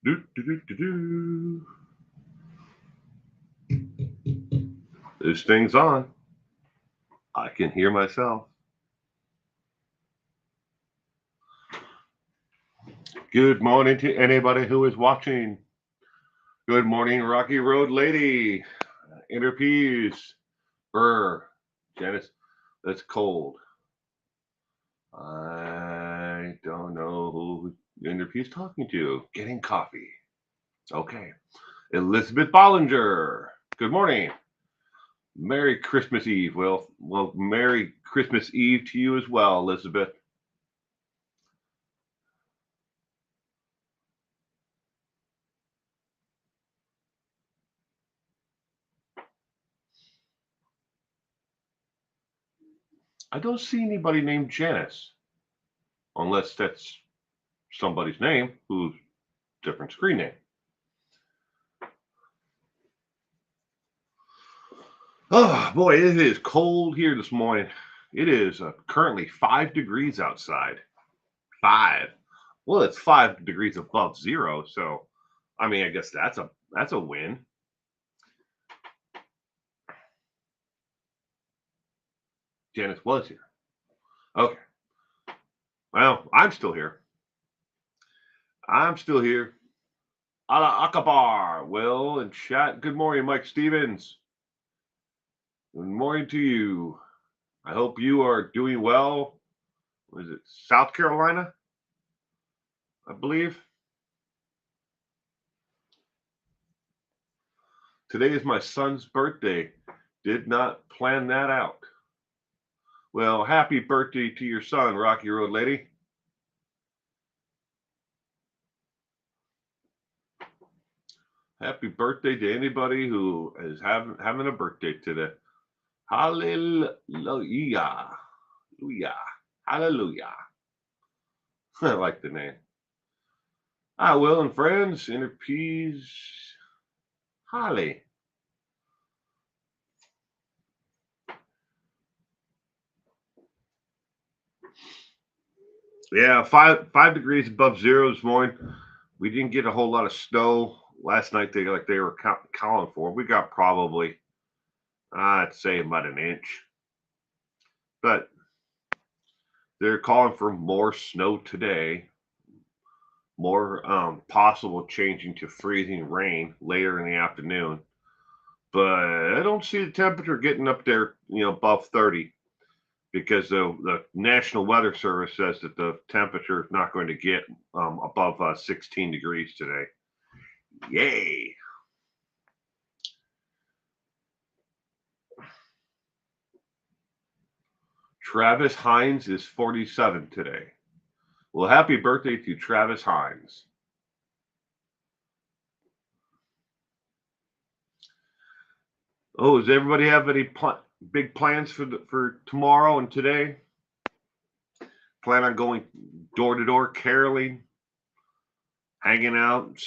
Do, do, do, do, do. This thing's on. I can hear myself. Good morning to anybody who is watching. Good morning, Rocky Road Lady. Inner Peace. Burr. Janice, that's cold. I don't know who Inner Peace talking to. Getting coffee. Okay. Elizabeth Bollinger. Good morning. Merry Christmas Eve. Well, Merry Christmas Eve to you as well, Elizabeth. I don't see anybody named Janice, unless that's somebody's name who's different screen name. Oh boy, it is cold here this morning. It is currently 5 degrees outside. 5. Well, it's 5 degrees above zero, so I mean, I guess that's a win. Janice was here. Okay. Well, I'm still here. I'm still here. Allah Akbar. Will and chat. Good morning, Mike Stevens. Good morning to you. I hope you are doing well. What is it? South Carolina, I believe. Today is my son's birthday. Did not plan that out. Well, happy birthday to your son, Rocky Road Lady. Happy birthday to anybody who is having a birthday today. Hallelujah. Hallelujah. Hallelujah. I like the name. Will and friends, Inner Peace. Holly. Yeah, 5 degrees above zero this morning. We didn't get a whole lot of snow last night. They were calling for. We got probably, I'd say, about an inch, but they're calling for more snow today. More possible changing to freezing rain later in the afternoon. But I don't see the temperature getting up there, above 30, because the National Weather Service says that the temperature is not going to get above 16 degrees today. Yay! Travis Hines is 47 today. Well, happy birthday to Travis Hines. Oh, does everybody have any big plans for tomorrow and today? Plan on going door to door caroling, hanging out,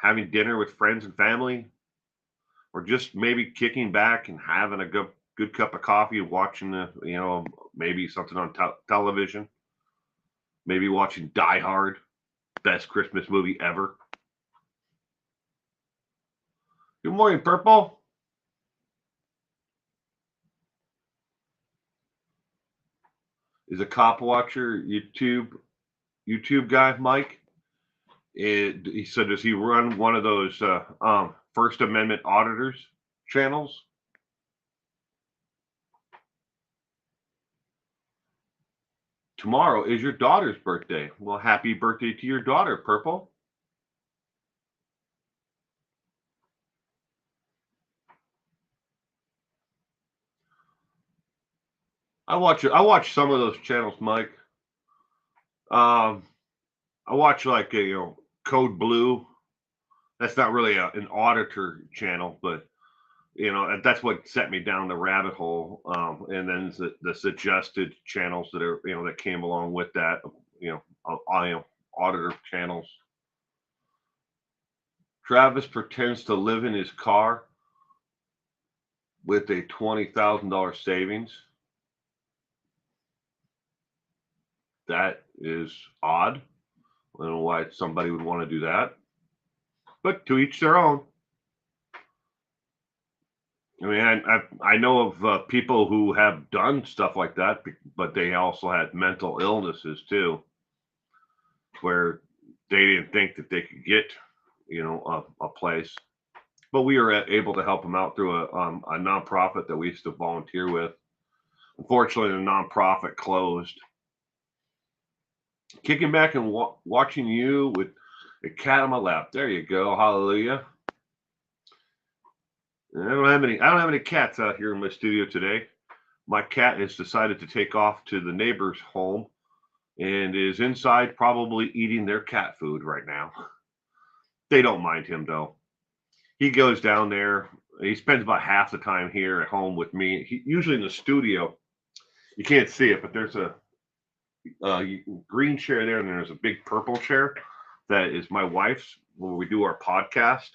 having dinner with friends and family, or just maybe kicking back and having a good cup of coffee and watching maybe something on television, maybe watching Die Hard, best Christmas movie ever. Good morning, Purple. Is a cop watcher YouTube guy, Mike? He said, does he run one of those First Amendment auditors channels? Tomorrow is your daughter's birthday. Well, happy birthday to your daughter, Purple. I watch some of those channels, Mike. I watch like Code Blue. That's not really an auditor channel, but that's what set me down the rabbit hole. And then the suggested channels that are that came along with that, auditor channels. Travis pretends to live in his car with a $20,000 savings. That is odd. I don't know why somebody would want to do that, but to each their own. I mean, I know of people who have done stuff like that, but they also had mental illnesses too, where they didn't think that they could get, a place. But we were able to help them out through a nonprofit that we used to volunteer with. Unfortunately, the nonprofit closed. Kicking back and watching you with a cat on my lap. There you go. Hallelujah. I don't have any cats out here in my studio today. My cat has decided to take off to the neighbor's home and is inside probably eating their cat food right now. They don't mind him though. He goes down there. He spends about half the time here at home with me. Usually in the studio. You can't see it, but there's a green chair there, and there's a big purple chair that is my wife's where we do our podcast.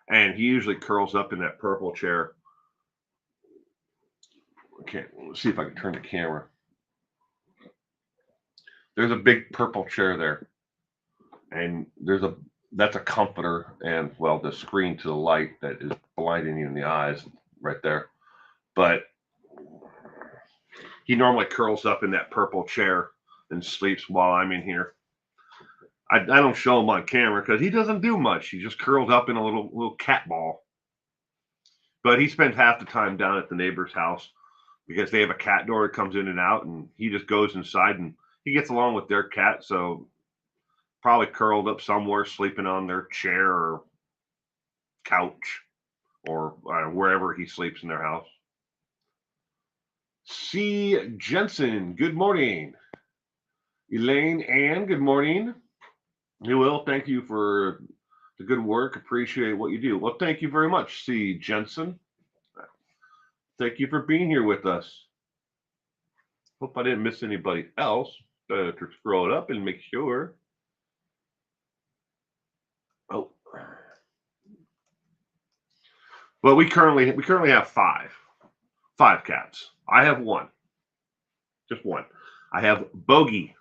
And he usually curls up in that purple chair. Okay, let's see if I can turn the camera. There's a big purple chair there, and that's a comforter, and well, the screen to the light that is blinding you in the eyes right there. But he normally curls up in that purple chair and sleeps while I'm in here. I don't show him on camera because he doesn't do much. He just curled up in a little cat ball. But he spends half the time down at the neighbor's house because they have a cat door that comes in and out, and he just goes inside and he gets along with their cat. So probably curled up somewhere, sleeping on their chair or couch or wherever he sleeps in their house. C. Jensen, good morning. Elaine Ann, good morning. You will. Thank you for the good work. Appreciate what you do. Well, thank you very much, C. Jensen. Thank you for being here with us. Hope I didn't miss anybody else. To scroll it up and make sure. Oh, well, we currently have five cats. I have one, just one. I have Bogey.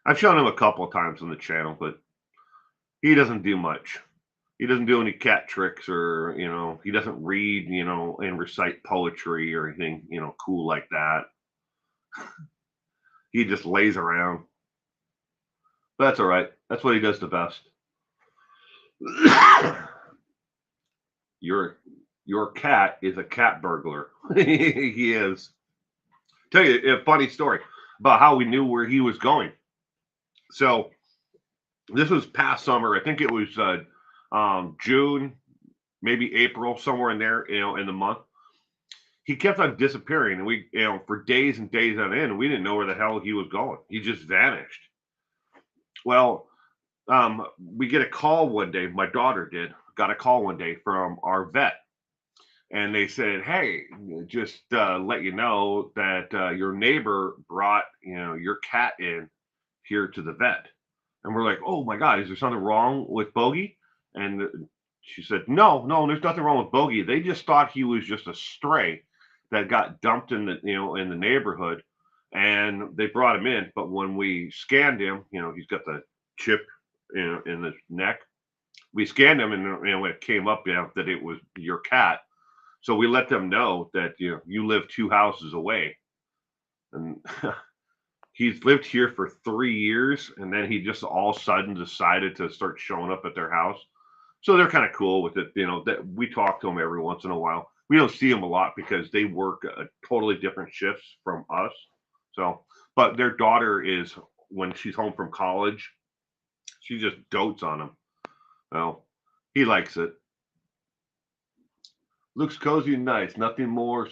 I've shown him a couple of times on the channel, but he doesn't do much. He doesn't do any cat tricks, or he doesn't read, and recite poetry or anything, cool like that. He just lays around. But that's all right. That's what he does the best. Your cat is a cat burglar. He is. Tell you a funny story about how we knew where he was going. So this was past summer. I think it was June, maybe April, somewhere in there. In the month. He kept on disappearing, and we, for days and days on end, we didn't know where the hell he was going. He just vanished. Well, we get a call one day. My daughter got a call one day from our vet, and they said, "Hey, just let you know that your neighbor brought your cat in here to the vet." And we're like, "Oh my God, is there something wrong with Bogey?" And she said, "No, no, there's nothing wrong with Bogey. They just thought he was just a stray that got dumped in the neighborhood, and they brought him in. But when we scanned him, he's got the chip in his neck. We scanned him, and when it came up, that it was your cat. So we let them know that you live 2 houses away, and he's lived here for 3 years, and then he just all of a sudden decided to start showing up at their house. So they're kind of cool with it, that we talk to them every once in a while. We don't see them a lot because they work totally different shifts from us. So, but their daughter is, when she's home from college, she just dotes on him. Well, he likes it. Looks cozy and nice. Nothing more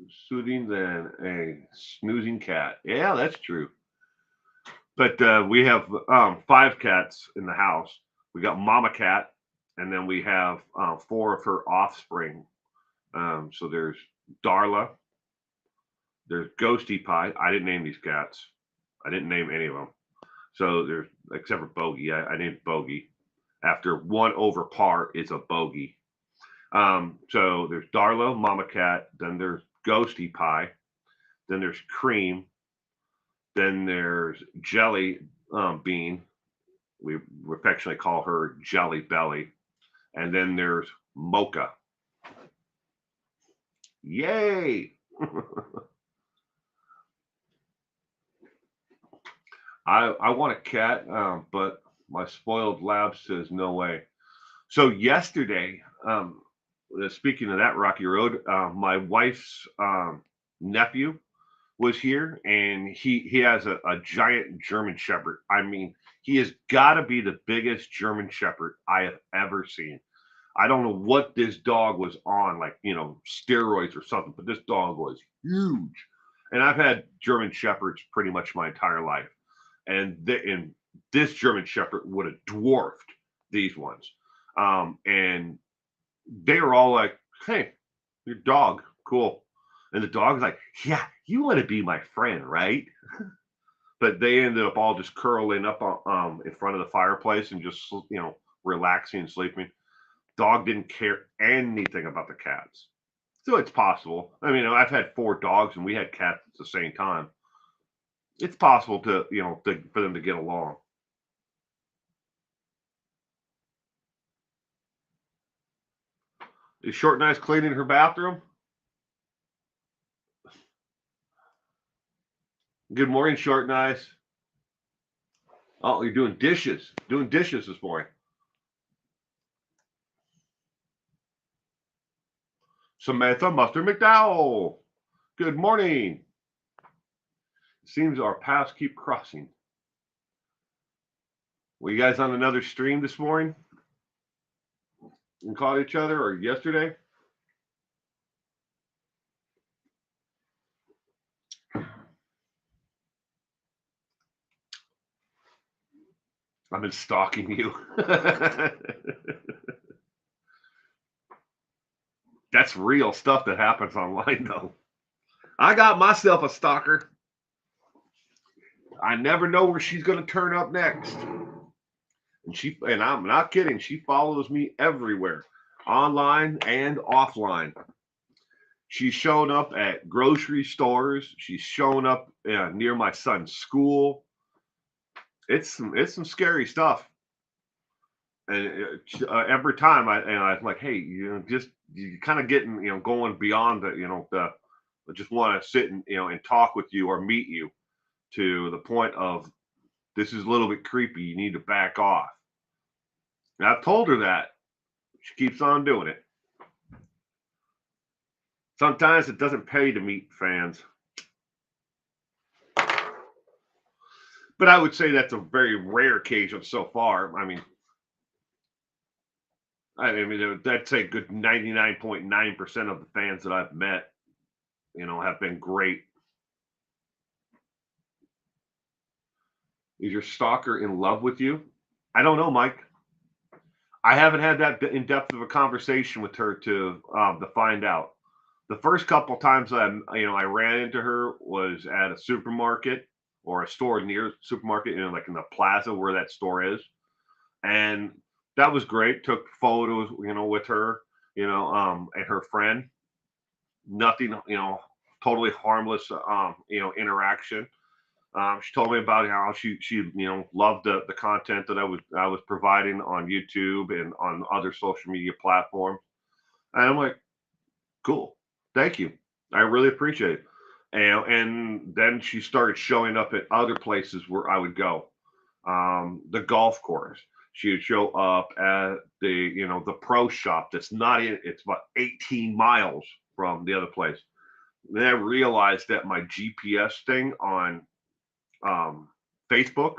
soothing than a snoozing cat. Yeah, that's true. But we have 5 cats in the house. We got Mama Cat, and then we have 4 of her offspring. So there's Darla, there's Ghosty Pie. I didn't name these cats. I didn't name any of them. So there's, except for Bogey. I named Bogey after one over par is a bogey. So there's Darla, Mama Cat. Then there's Ghosty Pie. Then there's Cream. Then there's Jelly. Bean. We affectionately call her Jelly Belly. And then there's Mocha. Yay! I want a cat, but my spoiled lab says no way. So yesterday, speaking of that rocky road, my wife's nephew was here, and he has a giant German Shepherd. I mean, he has got to be the biggest German Shepherd I have ever seen. I don't know what this dog was on, like, steroids or something, but this dog was huge. And I've had German Shepherds pretty much my entire life. And this German Shepherd would have dwarfed these ones. And they were all like, "Hey, your dog, cool." And the dog's like, "Yeah, you want to be my friend, right?" But they ended up all just curling up in front of the fireplace and just relaxing and sleeping. Dog didn't care anything about the cats. So it's possible. I mean, I've had 4 dogs and we had cats at the same time. It's possible for them to get along. Is Short Nice cleaning her bathroom? Good morning, Short Nice. Oh, you're doing dishes. Doing dishes this morning. Samantha Mustard McDowell. Good morning. Seems our paths keep crossing. Were you guys on another stream this morning and caught each other, or yesterday? I've been stalking you. That's real stuff that happens online, though. I got myself a stalker. I never know where she's going to turn up next. And I'm not kidding. She follows me everywhere, online and offline. She's shown up at grocery stores. She's shown up near my son's school. It's some scary stuff. And every time I'm like, hey, just you kind of getting going beyond the I just want to sit and and talk with you or meet you, to the point of, this is a little bit creepy. You need to back off. And I've told her that. She keeps on doing it. Sometimes it doesn't pay to meet fans, but I would say that's a very rare occasion so far. I mean, that's a good 99.9% of the fans that I've met, have been great. Is your stalker in love with you? I don't know, Mike. I haven't had that in depth of a conversation with her to find out. The first couple times I ran into her was at a supermarket or a store near the supermarket, like in the plaza where that store is, and that was great. Took photos, with her, and her friend. Nothing, totally harmless, interaction. She told me about how she loved the content that I was providing on YouTube and on other social media platforms. And I'm like, cool, thank you, I really appreciate it. And then she started showing up at other places where I would go. The golf course. She would show up at the pro shop that's not in. It's about 18 miles from the other place. Then I realized that my GPS thing on um, Facebook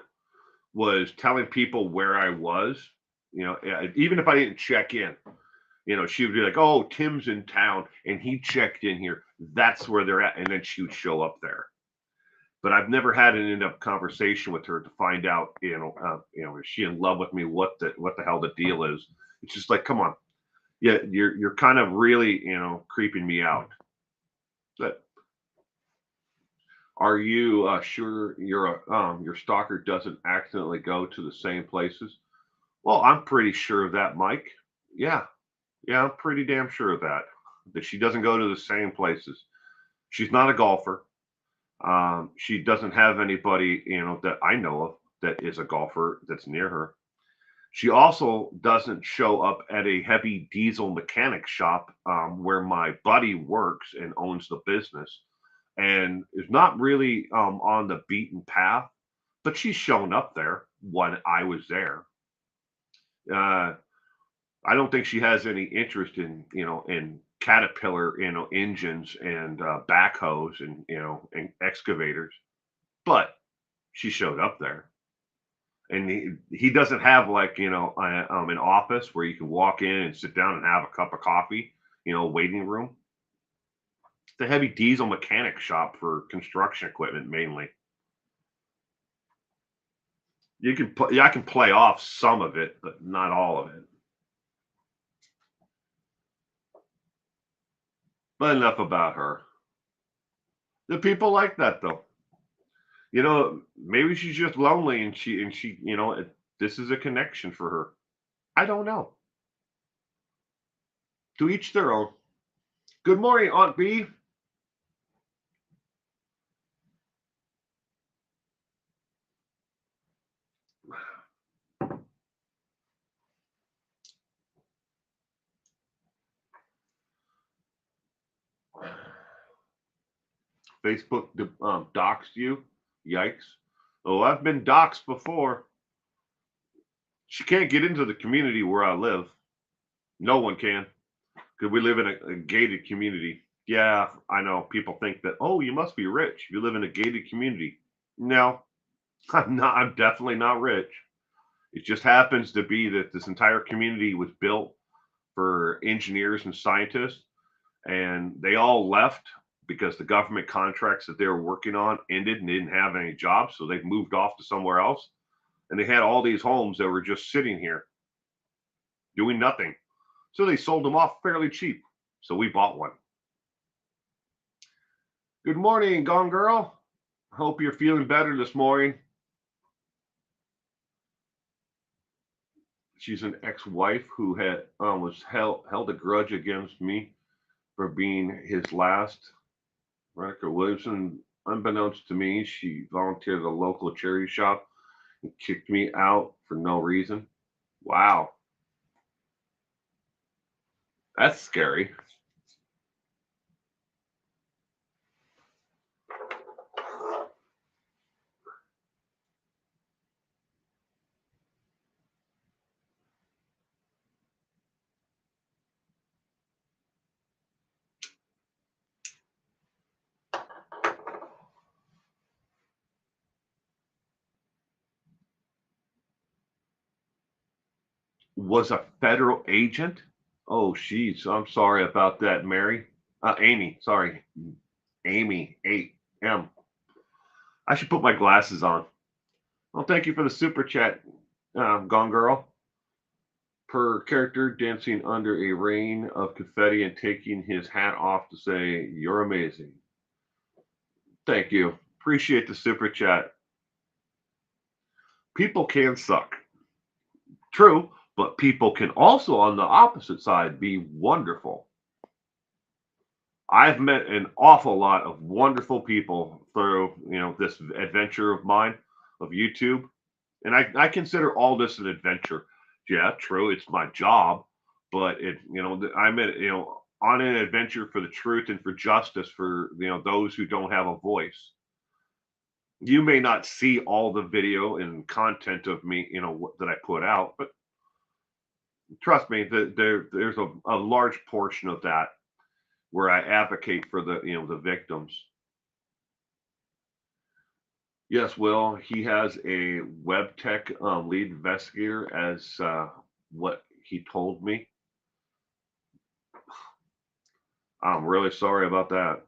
was telling people where I was. Even if I didn't check in, she would be like, "Oh, Tim's in town, and he checked in here. That's where they're at," and then she would show up there. But I've never had an in-depth conversation with her to find out, is she in love with me? What the hell the deal is? It's just like, come on, yeah, you're kind of really, creeping me out. But are you sure your stalker doesn't accidentally go to the same places? Well, I'm pretty sure of that, Mike. Yeah, yeah, I'm pretty damn sure of that. That she doesn't go to the same places. She's not a golfer. She doesn't have anybody, that I know of. that is a golfer that's near her. She also doesn't show up at a heavy diesel mechanic shop where my buddy works and owns the business, and is not really on the beaten path, but she's shown up there when I was there. Uh, I don't think she has any interest in, in Caterpillar, engines and backhoes and, and excavators, but she showed up there. And he doesn't have like, an office where you can walk in and sit down and have a cup of coffee, waiting room. It's a heavy diesel mechanic shop for construction equipment mainly. Yeah, I can play off some of it, but not all of it. But enough about her. The people like that though. Maybe she's just lonely and she, this is a connection for her. I don't know. To each their own. Good morning, Aunt B. Facebook doxed you. Yikes. Oh, I've been doxed before. She can't get into the community where I live. No one can, because we live in a gated community. Yeah, I know. People think that, oh, you must be rich if you live in a gated community. No, I'm not. I'm definitely not rich. It just happens to be that this entire community was built for engineers and scientists, and they all left because the government contracts that they were working on ended and didn't have any jobs. So they moved off to somewhere else. And they had all these homes that were just sitting here doing nothing. So they sold them off fairly cheap. So we bought one. Good morning, Gone Girl. Hope you're feeling better this morning. She's an ex-wife who had was held a grudge against me for being his last record. Williamson, unbeknownst to me, she volunteered at a local charity shop and kicked me out for no reason. Wow, that's scary. Was a federal agent? Oh, she's. I'm sorry about that, Mary. Amy. Sorry, Amy. A.M. I should put my glasses on. Well, thank you for the super chat, Gone Girl. Per character dancing under a rain of confetti and taking his hat off to say, "You're amazing." Thank you. Appreciate the super chat. People can suck. True, but people can also, on the opposite side, be wonderful. I've met an awful lot of wonderful people through, this adventure of mine of YouTube. And I consider all this an adventure. Yeah, true, it's my job, but I'm on an adventure for the truth and for justice for those who don't have a voice. You may not see all the video and content of me, that I put out, but trust me, there's a large portion of that where I advocate for the victims. Yes, Will. He has a web tech lead investigator, as what he told me. I'm really sorry about that.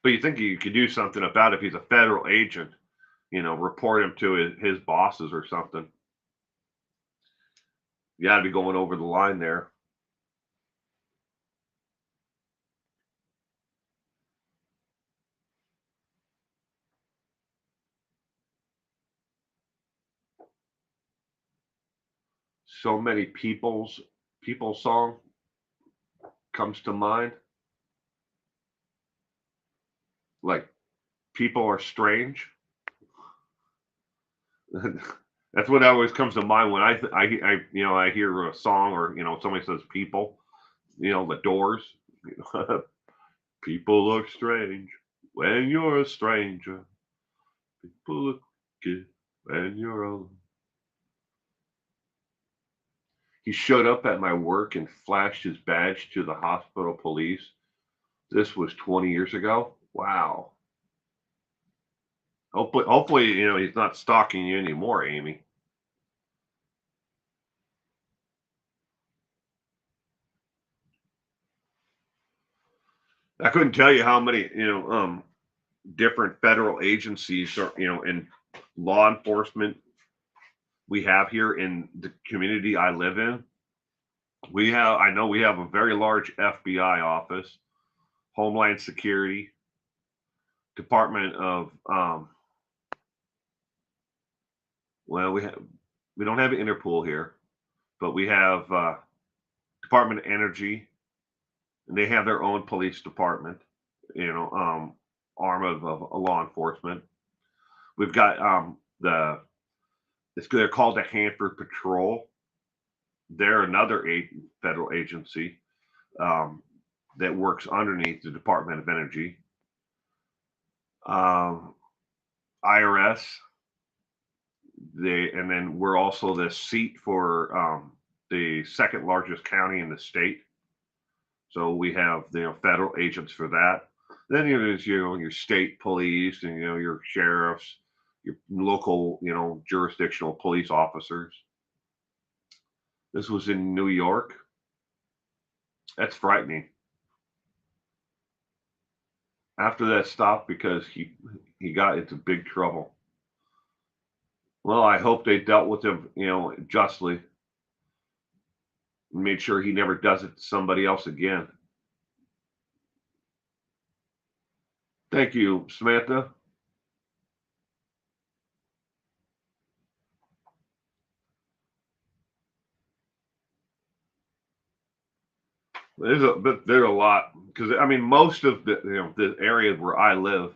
But you think you could do something about it if he's a federal agent, report him to his bosses or something. You got to be going over the line there. So many people song comes to mind, like People are strange. That's what always comes to mind when I hear a song or somebody says people. The Doors. People look strange when you're a stranger. People look good when you're alone. He showed up at my work and flashed his badge to the hospital police. This was 20 years ago. Wow. Hopefully, he's not stalking you anymore, Amy. I couldn't tell you how many, different federal agencies or, in law enforcement we have here in the community I live in. I know we have a very large FBI office, Homeland Security, Department of, well, we don't have Interpol here, but we have Department of Energy, and they have their own police department, arm of law enforcement. We've got they're called the Hanford Patrol. They're another federal agency that works underneath the Department of Energy. IRS. And then we're also the seat for the second largest county in the state. So we have federal agents for that. Then there's your state police and your sheriffs, your local jurisdictional police officers. This was in New York. That's frightening. After that stopped because he got into big trouble. Well, I hope they dealt with him, justly. Made sure he never does it to somebody else again. Thank you, Samantha. There's a lot because I mean most of the area where I live,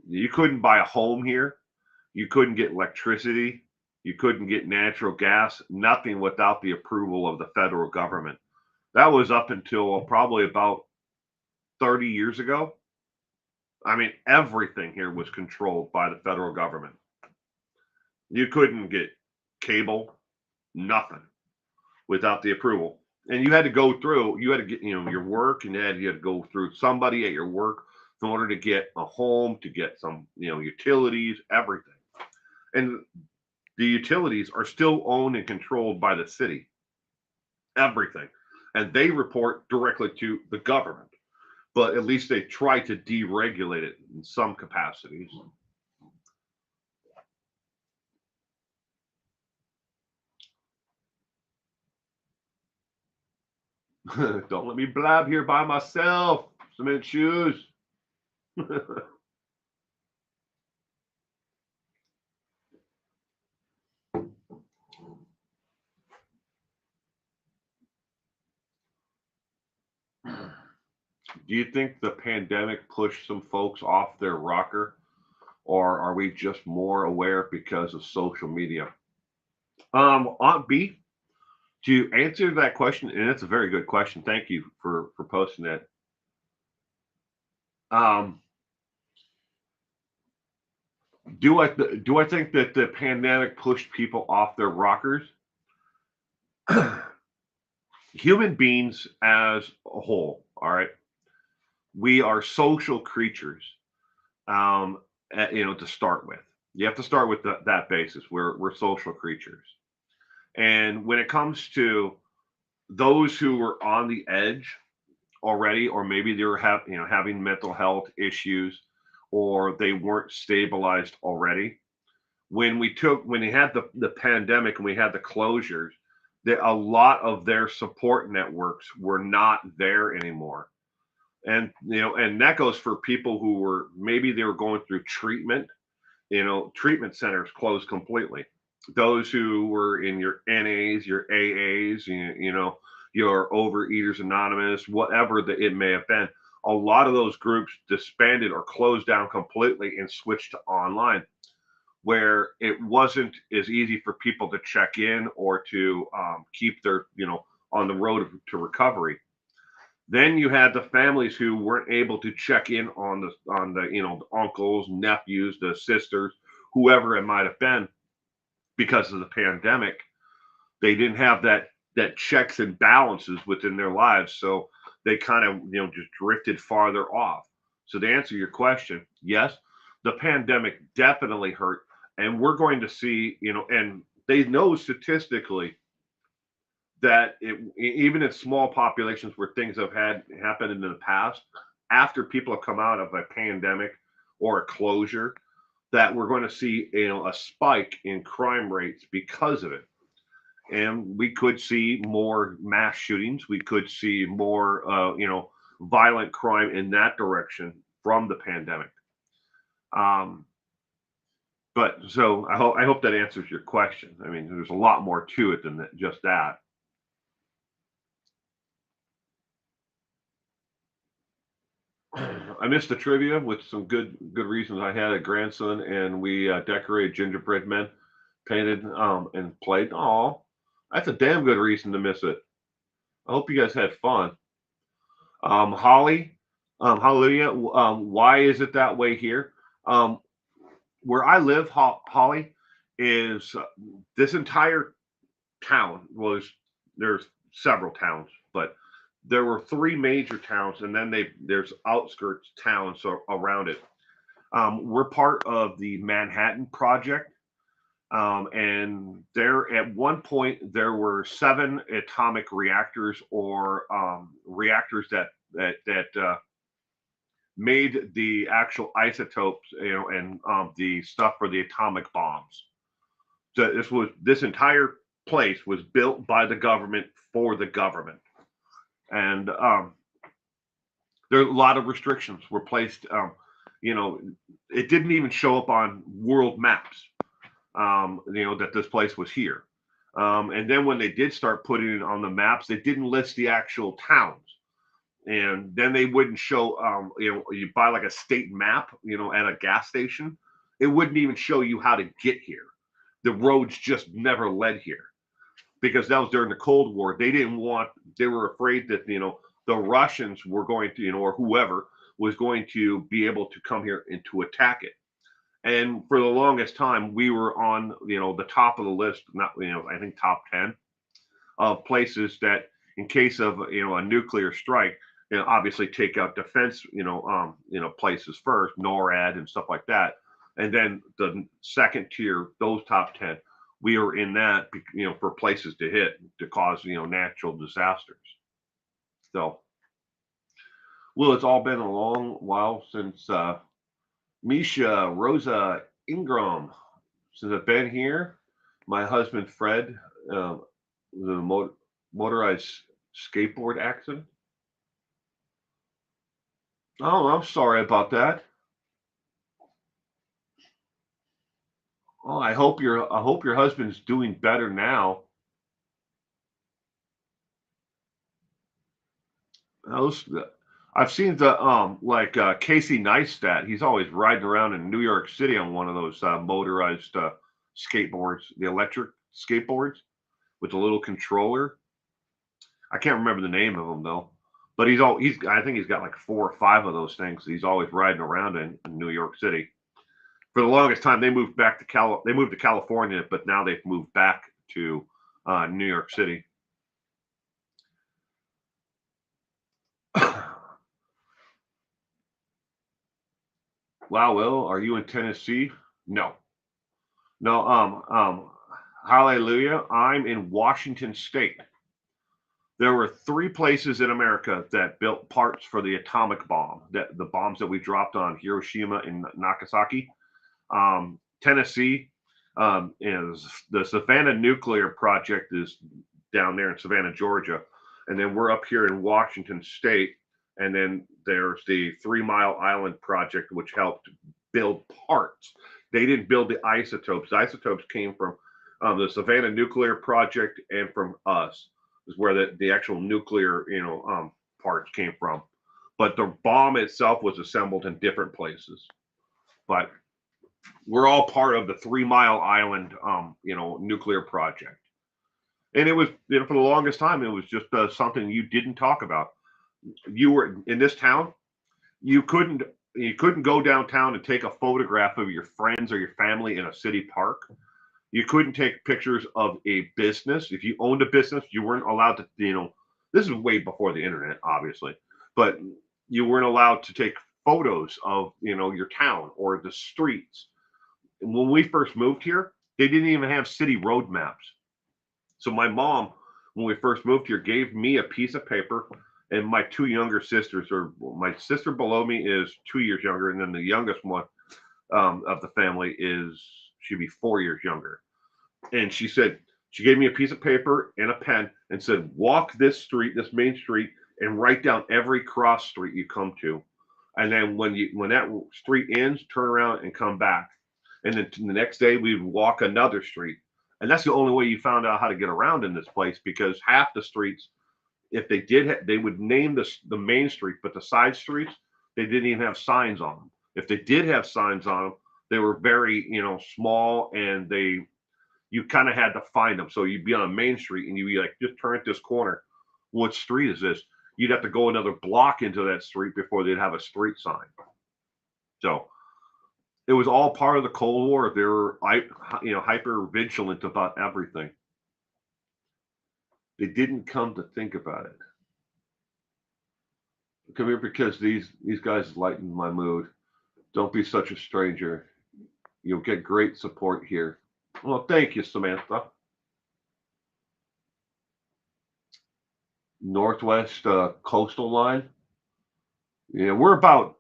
you couldn't buy a home here. You couldn't get electricity. You couldn't get natural gas. Nothing without the approval of the federal government. That was up until probably about 30 years ago. I mean, everything here was controlled by the federal government. You couldn't get cable, nothing without the approval. And you had to go through, you had to get, your work, and you had to go through somebody at your work in order to get a home, to get some, utilities, everything. And the utilities are still owned and controlled by the city, everything. And they report directly to the government, but at least they try to deregulate it in some capacities. Don't let me blab here by myself. Cement shoes. Do you think the pandemic pushed some folks off their rocker, or are we just more aware because of social media? Aunt B, to answer that question, and it's a very good question. Thank you for posting that. Um, do I think that the pandemic pushed people off their rockers? Human beings as a whole, all right, we are social creatures. To start with, you have to start with that basis. We're social creatures, and when it comes to those who were on the edge already, or maybe they were having mental health issues, or they weren't stabilized already. When they had the pandemic and we had the closures, a lot of their support networks were not there anymore. And and that goes for people who were maybe they were going through treatment. Treatment centers closed completely. Those who were in your NAs, your AAs, your Overeaters Anonymous, whatever it may have been, a lot of those groups disbanded or closed down completely and switched to online, where it wasn't as easy for people to check in or to keep their, on the road to recovery. Then you had the families who weren't able to check in on the the uncles, nephews, the sisters, whoever it might have been because of the pandemic. They didn't have that checks and balances within their lives, so they kind of just drifted farther off. So to answer your question, yes, the pandemic definitely hurt, and we're going to see, and they know statistically that even in small populations where things have had happened in the past, after people have come out of a pandemic or a closure, that we're going to see a spike in crime rates because of it. And we could see more mass shootings. We could see more, violent crime in that direction from the pandemic. Um, but so I hope that answers your question. I mean, there's a lot more to it than just that. I missed the trivia with some good reasons. I had a grandson, and we decorated gingerbread men, painted and played. Oh, that's a damn good reason to miss it. I hope you guys had fun. Holly, hallelujah. Why is it that way here? Um, where I live, Holly, is this entire town was there's several towns, but there were three major towns, and then there's outskirts towns around it. We're part of the Manhattan Project, and there at one point there were seven atomic reactors or reactors that made the actual isotopes, and the stuff for the atomic bombs. So this entire place was built by the government for the government, and there are a lot of restrictions were placed. You know, it didn't even show up on world maps. That this place was here. And then when they did start putting it on the maps, they didn't list the actual towns. And then they wouldn't show, you buy like a state map, at a gas station, it wouldn't even show you how to get here. The roads just never led here because that was during the Cold War. They were afraid that, the Russians were going to, or whoever was going to be able to come here and to attack it. And for the longest time, we were on, the top of the list, not, I think top 10 of places that, in case of, a nuclear strike, obviously take out defense, places first, NORAD and stuff like that. And then the second tier, those top 10, we are in that, for places to hit to cause, natural disasters. So, well, it's all been a long while since Misha, Rosa, Ingram, since I've been here. My husband Fred was in a motorized skateboard accident. Oh, I'm sorry about that. Oh, I hope your husband's doing better now. Those I've seen the like Casey Neistat. He's always riding around in New York City on one of those motorized skateboards, the electric skateboards with a little controller. I can't remember the name of them though. But he's I think he's got like four or five of those things. He's always riding around in New York City. For the longest time, they moved to California, but now they've moved back to New York City. Wow, Will, are you in Tennessee? No, no. Hallelujah. I'm in Washington State. There were three places in America that built parts for the atomic bomb, that the bombs that we dropped on Hiroshima and Nagasaki. Tennessee is the Savannah Nuclear Project is down there in Savannah, Georgia, and then we're up here in Washington State, and then there's the 3 Mile Island Project, which helped build parts. They didn't build the isotopes. The isotopes came from the Savannah Nuclear Project and from us is where the actual nuclear parts came from. but the bomb itself was assembled in different places. But we're all part of the 3 Mile Island, nuclear project. And it was, for the longest time, it was just something you didn't talk about. You were in this town, you couldn't you couldn't go downtown and take a photograph of your friends or your family in a city park. You couldn't take pictures of a business. If you owned a business, you weren't allowed to, this is way before the internet, obviously, but you weren't allowed to take photos of, your town or the streets. And when we first moved here, they didn't even have city road maps. So my mom, when we first moved here, gave me a piece of paper, and my two younger sisters, or my sister below me is 2 years younger, and then the youngest one of the family is she'd be 4 years younger. And she gave me a piece of paper and a pen and said, walk this street, this main street, and write down every cross street you come to. And then when that street ends, turn around and come back. And then the next day we'd walk another street. And that's the only way you found out how to get around in this place, because half the streets, if they did, they would name the main street, but the side streets, they didn't even have signs on them. If they did have signs on them, they were very, small, and you kind of had to find them. So you'd be on a main street and you'd be like, just turn at this corner. What street is this? You'd have to go another block into that street before they'd have a street sign. So it was all part of the Cold War. They were, hyper vigilant about everything. They didn't come to think about it. Come here, because these guys lighten my mood. Don't be such a stranger. You'll get great support here. Well, thank you, Samantha. Northwest coastal line. Yeah, we're about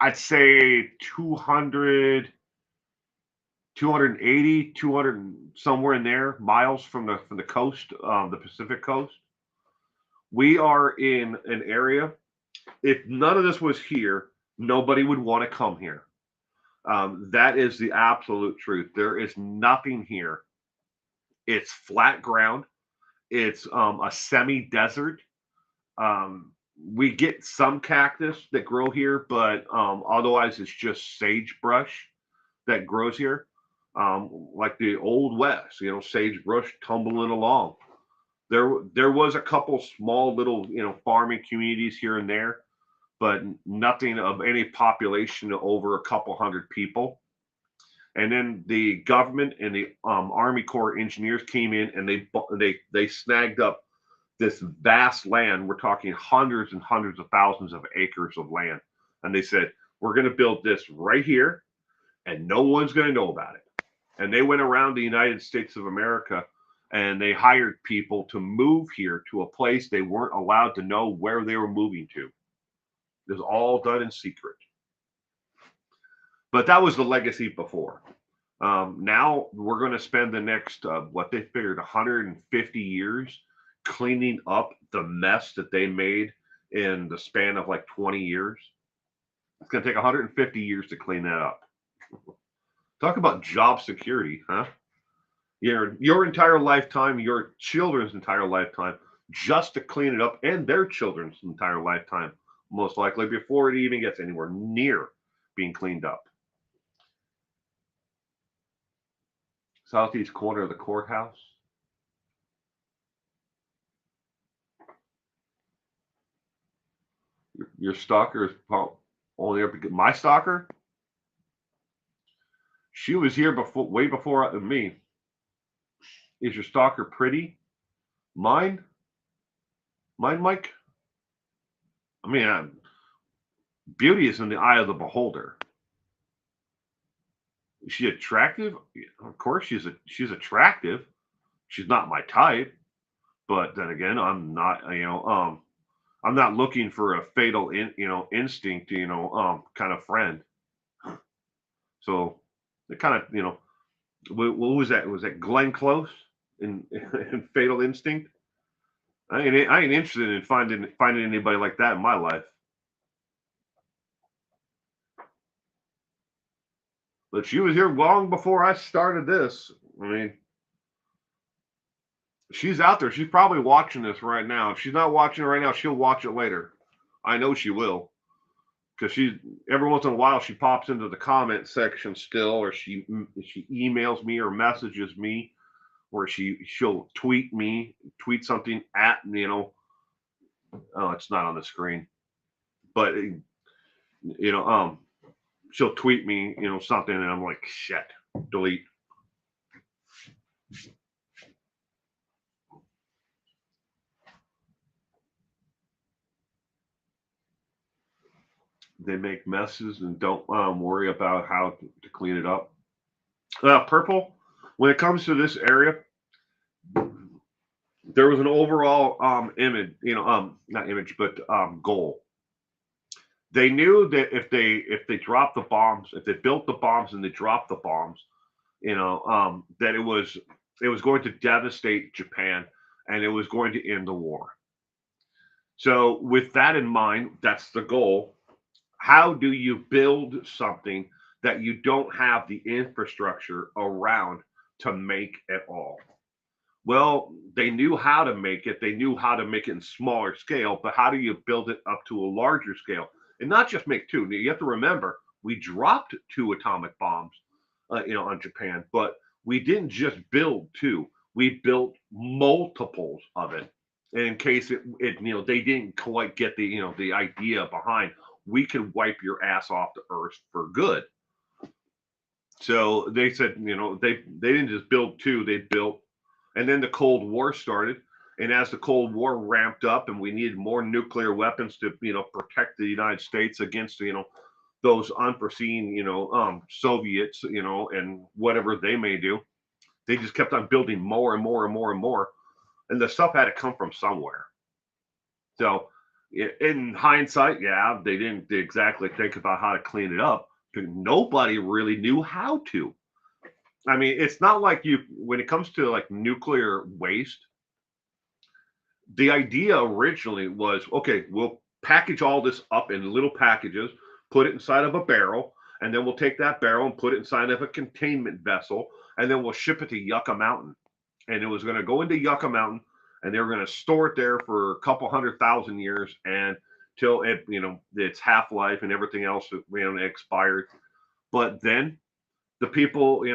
I'd say 200, 280, 200, somewhere in there, miles from the coast, the Pacific coast. We are in an area. If none of this was here, nobody would want to come here. That is the absolute truth. There is nothing here. It's flat ground. It's a semi-desert. We get some cactus that grow here, but otherwise it's just sagebrush that grows here, like the old west. Sagebrush tumbling along. There was a couple small little farming communities here and there, but nothing of any population over a couple hundred people. And then the government and the Army Corps engineers came in, and they snagged up this vast land. We're talking hundreds and hundreds of thousands of acres of land. And they said, we're going to build this right here, and no one's going to know about it. And they went around the United States of America, and they hired people to move here to a place they weren't allowed to know where they were moving to. It was all done in secret. But that was the legacy before. Now we're going to spend the next, what they figured, 150 years cleaning up the mess that they made in the span of like 20 years. It's going to take 150 years to clean that up. Talk about job security, huh? Your entire lifetime, your children's entire lifetime, just to clean it up, and their children's entire lifetime, most likely, before it even gets anywhere near being cleaned up. Southeast corner of the courthouse. Your stalker is only up because my stalker. She was here before, way before me. Is your stalker pretty? Mine, Mike. I mean, beauty is in the eye of the beholder. Is she attractive? Of course, she's attractive. She's not my type, but then again, I'm not. I'm not looking for a fatal instinct, kind of friend. So the kind of, what was that? Was that Glenn Close in Fatal Instinct? I ain't interested in finding anybody like that in my life. But she was here long before I started this. I mean, She's out there. She's probably watching this right now. If she's not watching it right now, she'll watch it later. I know she will, because she's every once in a while she pops into the comment section still, or she emails me or messages me, or she'll tweet something at oh, it's not on the screen, but you know she'll tweet me something, and I'm like, shit, delete. They make messes and don't worry about how to clean it up. Purple, when it comes to this area, there was an overall image, not image, but goal. They knew that if they dropped the bombs, if they built the bombs and they dropped the bombs, that it was going to devastate Japan and it was going to end the war. So with that in mind, that's the goal. How do you build something that you don't have the infrastructure around to make at all? Well, they knew how to make it. They knew how to make it in smaller scale, but how do you build it up to a larger scale? And not just make two. You have to remember, we dropped two atomic bombs, on Japan, but we didn't just build two. We built multiples of it. And in case they didn't quite get the idea behind, we could wipe your ass off the earth for good. So they said, they didn't just build two, they built, and then the Cold War started. And as the Cold War ramped up and we needed more nuclear weapons to, protect the United States against, those unforeseen, Soviets, and whatever they may do, they just kept on building more and more and more and more. And the stuff had to come from somewhere. So in hindsight, yeah, they didn't exactly think about how to clean it up. Nobody really knew how to. I mean, it's not like when it comes to like nuclear waste, the idea originally was, okay, we'll package all this up in little packages, put it inside of a barrel, and then we'll take that barrel and put it inside of a containment vessel, and then we'll ship it to Yucca Mountain. And it was going to go into Yucca Mountain, and they were going to store it there for a couple 100,000 years, and till its half life and everything else expired. But then the people in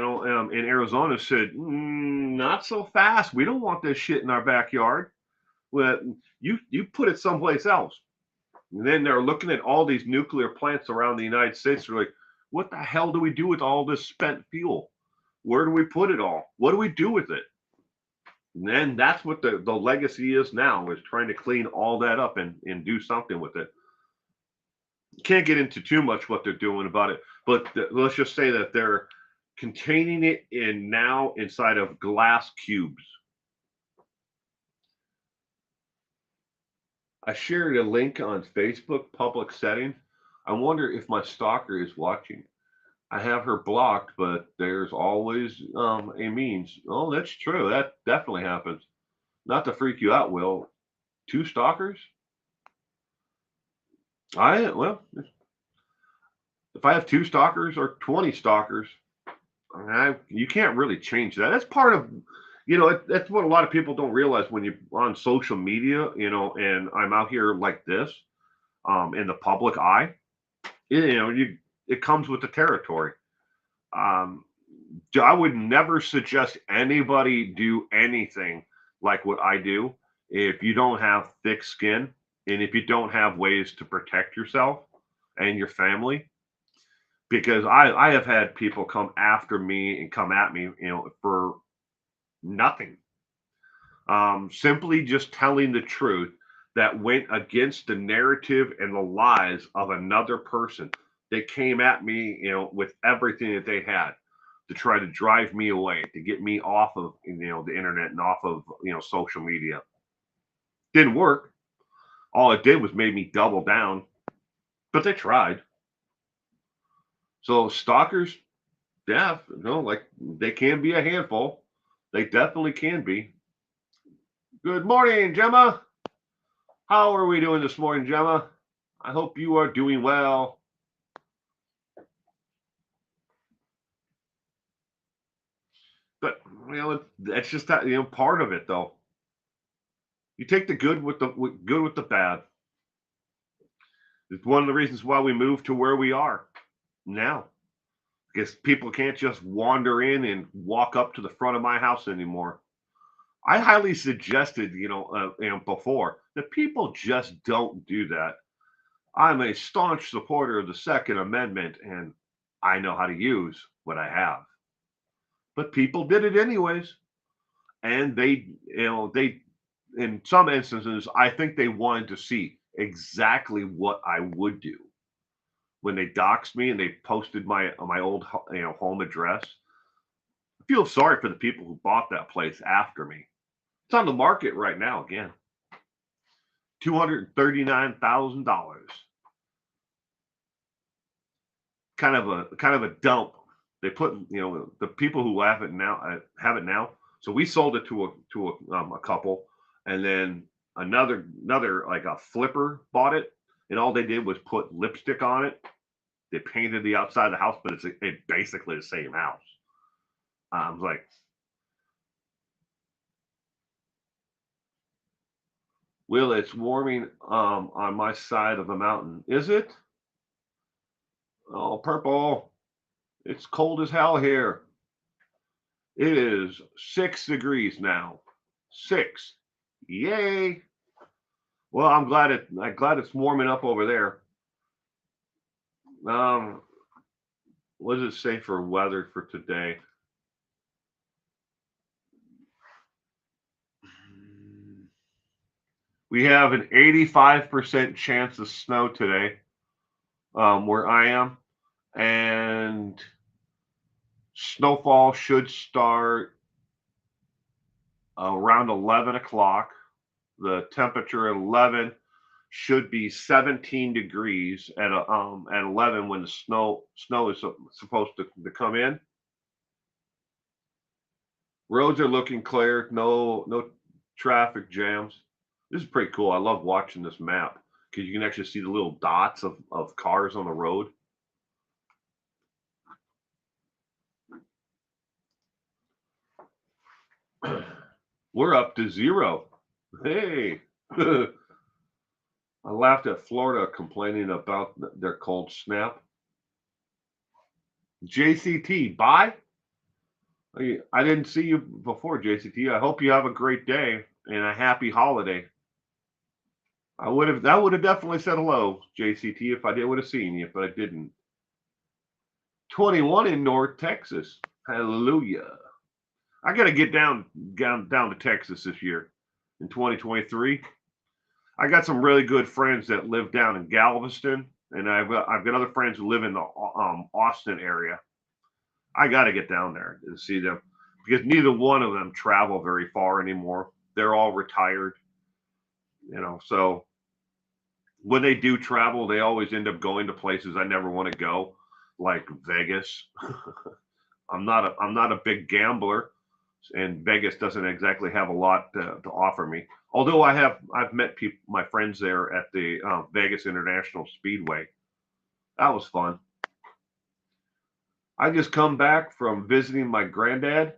Arizona said, not so fast. We don't want this shit in our backyard. Well, you put it someplace else. And then they're looking at all these nuclear plants around the United States. They're like, what the hell do we do with all this spent fuel? Where do we put it all? What do we do with it? And then that's what the legacy is now, is trying to clean all that up and do something with it. Can't get into too much what they're doing about it, but let's just say that they're containing it now inside of glass cubes. I shared a link on Facebook public setting. I wonder if my stalker is watching. I have her blocked, but there's always a means. Oh, that's true. That definitely happens. Not to freak you out, Will. Two stalkers? Well, if I have two stalkers or 20 stalkers, you can't really change that. That's part of, that's what a lot of people don't realize when you're on social media, and I'm out here like this, in the public eye. It comes with the territory. Um, I would never suggest anybody do anything like what I do if you don't have thick skin and if you don't have ways to protect yourself and your family. Because I have had people come after me and come at me, for nothing. Simply just telling the truth that went against the narrative and the lies of another person. They came at me, with everything that they had to try to drive me away, to get me off of, the internet and off of, social media. Didn't work. All it did was made me double down, but they tried. So stalkers, yeah, like they can be a handful. They definitely can be. Good morning, Gemma. How are we doing this morning, Gemma? I hope you are doing well. But that's just that, part of it though. You take the good with the good with the bad. It's one of the reasons why we moved to where we are now. Because people can't just wander in and walk up to the front of my house anymore. I highly suggested, before that people just don't do that. I'm a staunch supporter of the Second Amendment, and I know how to use what I have. But people did it anyways, and they in some instances, I think they wanted to see exactly what I would do when they doxed me and they posted my old home address. I feel sorry for the people who bought that place after me. It's on the market right now again. $239,000. Kind of a dump. They put the people who have it now. So we sold it to a couple, and then another like a flipper bought it, and all they did was put lipstick on it. They painted the outside of the house, but it's basically the same house. I was like, Will, it's warming on my side of the mountain. Is it? Oh, purple. It's cold as hell here. It is 6 degrees now. Six. Yay. Well, I'm glad it's warming up over there. Um, what does it say for weather for today? We have an 85% chance of snow today, where I am, and snowfall should start around 11 o'clock. The temperature at 11 should be 17 degrees at 11 when the snow is supposed to come in. Roads are looking clear. No traffic jams. This is pretty cool. I love watching this map because you can actually see the little dots of cars on the road. We're up to 0. Hey. I laughed at Florida complaining about their cold snap. JCT, bye. I didn't see you before, JCT. I hope you have a great day and a happy holiday. That would have definitely said hello, JCT, if I did would have seen you, but I didn't. 21 in North Texas. Hallelujah. I got to get down to Texas this year in 2023. I got some really good friends that live down in Galveston, and I've got other friends who live in the Austin area. I got to get down there and see them because neither one of them travel very far anymore. They're all retired, so when they do travel, they always end up going to places I never want to go, like Vegas. I'm not a big gambler, and Vegas doesn't exactly have a lot to offer me. Although I've met my friends there at the Vegas International Speedway. That was fun. I just come back from visiting my granddad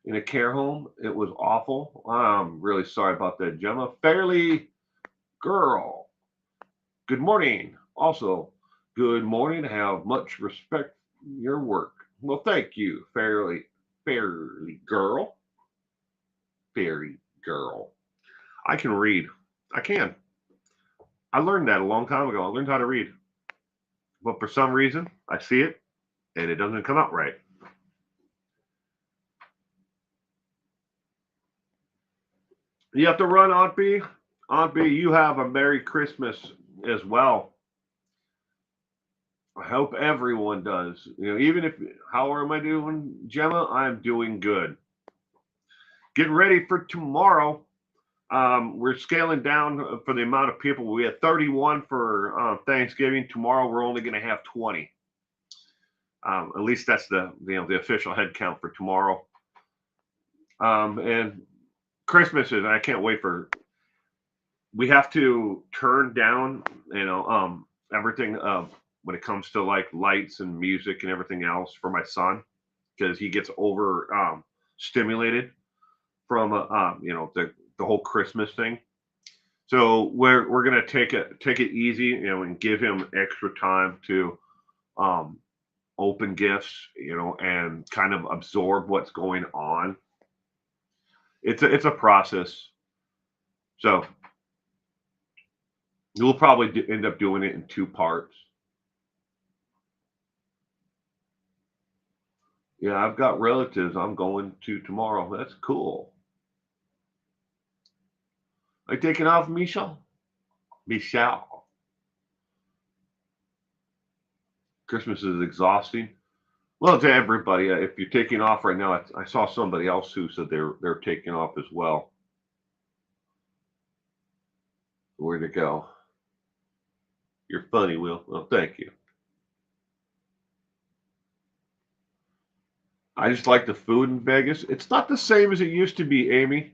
in a care home. It was awful. I'm really sorry about that, Gemma. Fairly girl. Good morning. Also, good morning. Have much respect for your work. Well, thank you, fairly girl. Fairy girl. I can read. I can. I learned that a long time ago. I learned how to read. But for some reason, I see it and it doesn't come out right. You have to run, Aunt B. Aunt B, you have a Merry Christmas as well. I hope everyone does. Even if, how am I doing, Gemma? I'm doing good. Getting ready for tomorrow. We're scaling down for the amount of people. We had 31 for Thanksgiving. Tomorrow we're only going to have 20. At least that's the official head count for tomorrow. And Christmas is. I can't wait for. We have to turn down everything when it comes to like lights and music and everything else for my son because he gets over stimulated from the whole Christmas thing. So we're gonna take it easy, and give him extra time to um, open gifts, and kind of absorb what's going on. It's a process. So we'll probably end up doing it in two parts. Yeah, I've got relatives I'm going to tomorrow. That's cool. Are you taking off, Michelle? Michelle. Christmas is exhausting. Well, to everybody, if you're taking off right now, I saw somebody else who said they're taking off as well. Where'd it go? You're funny, Will. Well, thank you. I just like the food in Vegas. It's not the same as it used to be, Amy.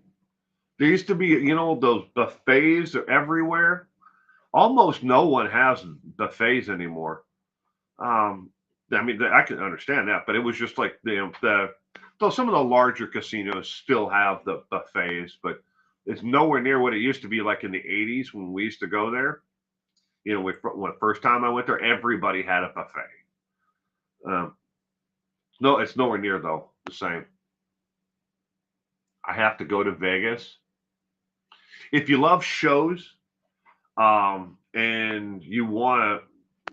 There used to be, those buffets are everywhere. Almost no one has buffets anymore. Um, I mean, I can understand that, but it was just like though some of the larger casinos still have the buffets, but it's nowhere near what it used to be like in the 80s when we used to go there. When the first time I went there, everybody had a buffet. Um, no, it's nowhere near though the same. I have to go to Vegas. If you love shows, and you want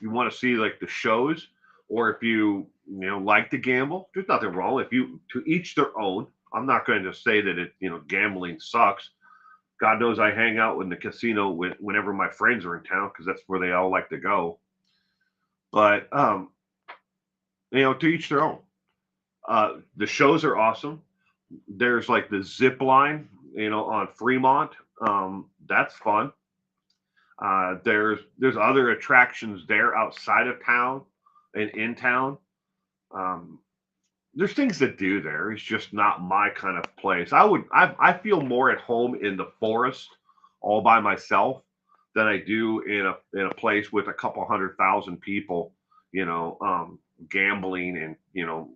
to see like the shows, or if you like to gamble, there's nothing wrong. If you to each their own. I'm not going to say that gambling sucks. God knows I hang out in the casino whenever my friends are in town because that's where they all like to go. But to each their own. The shows are awesome. There's like the zip line, on Fremont. That's fun. There's other attractions there outside of town and in town. Um, there's things to do there. It's just not my kind of place. I feel more at home in the forest all by myself than I do in a place with a couple 100,000 people, gambling and.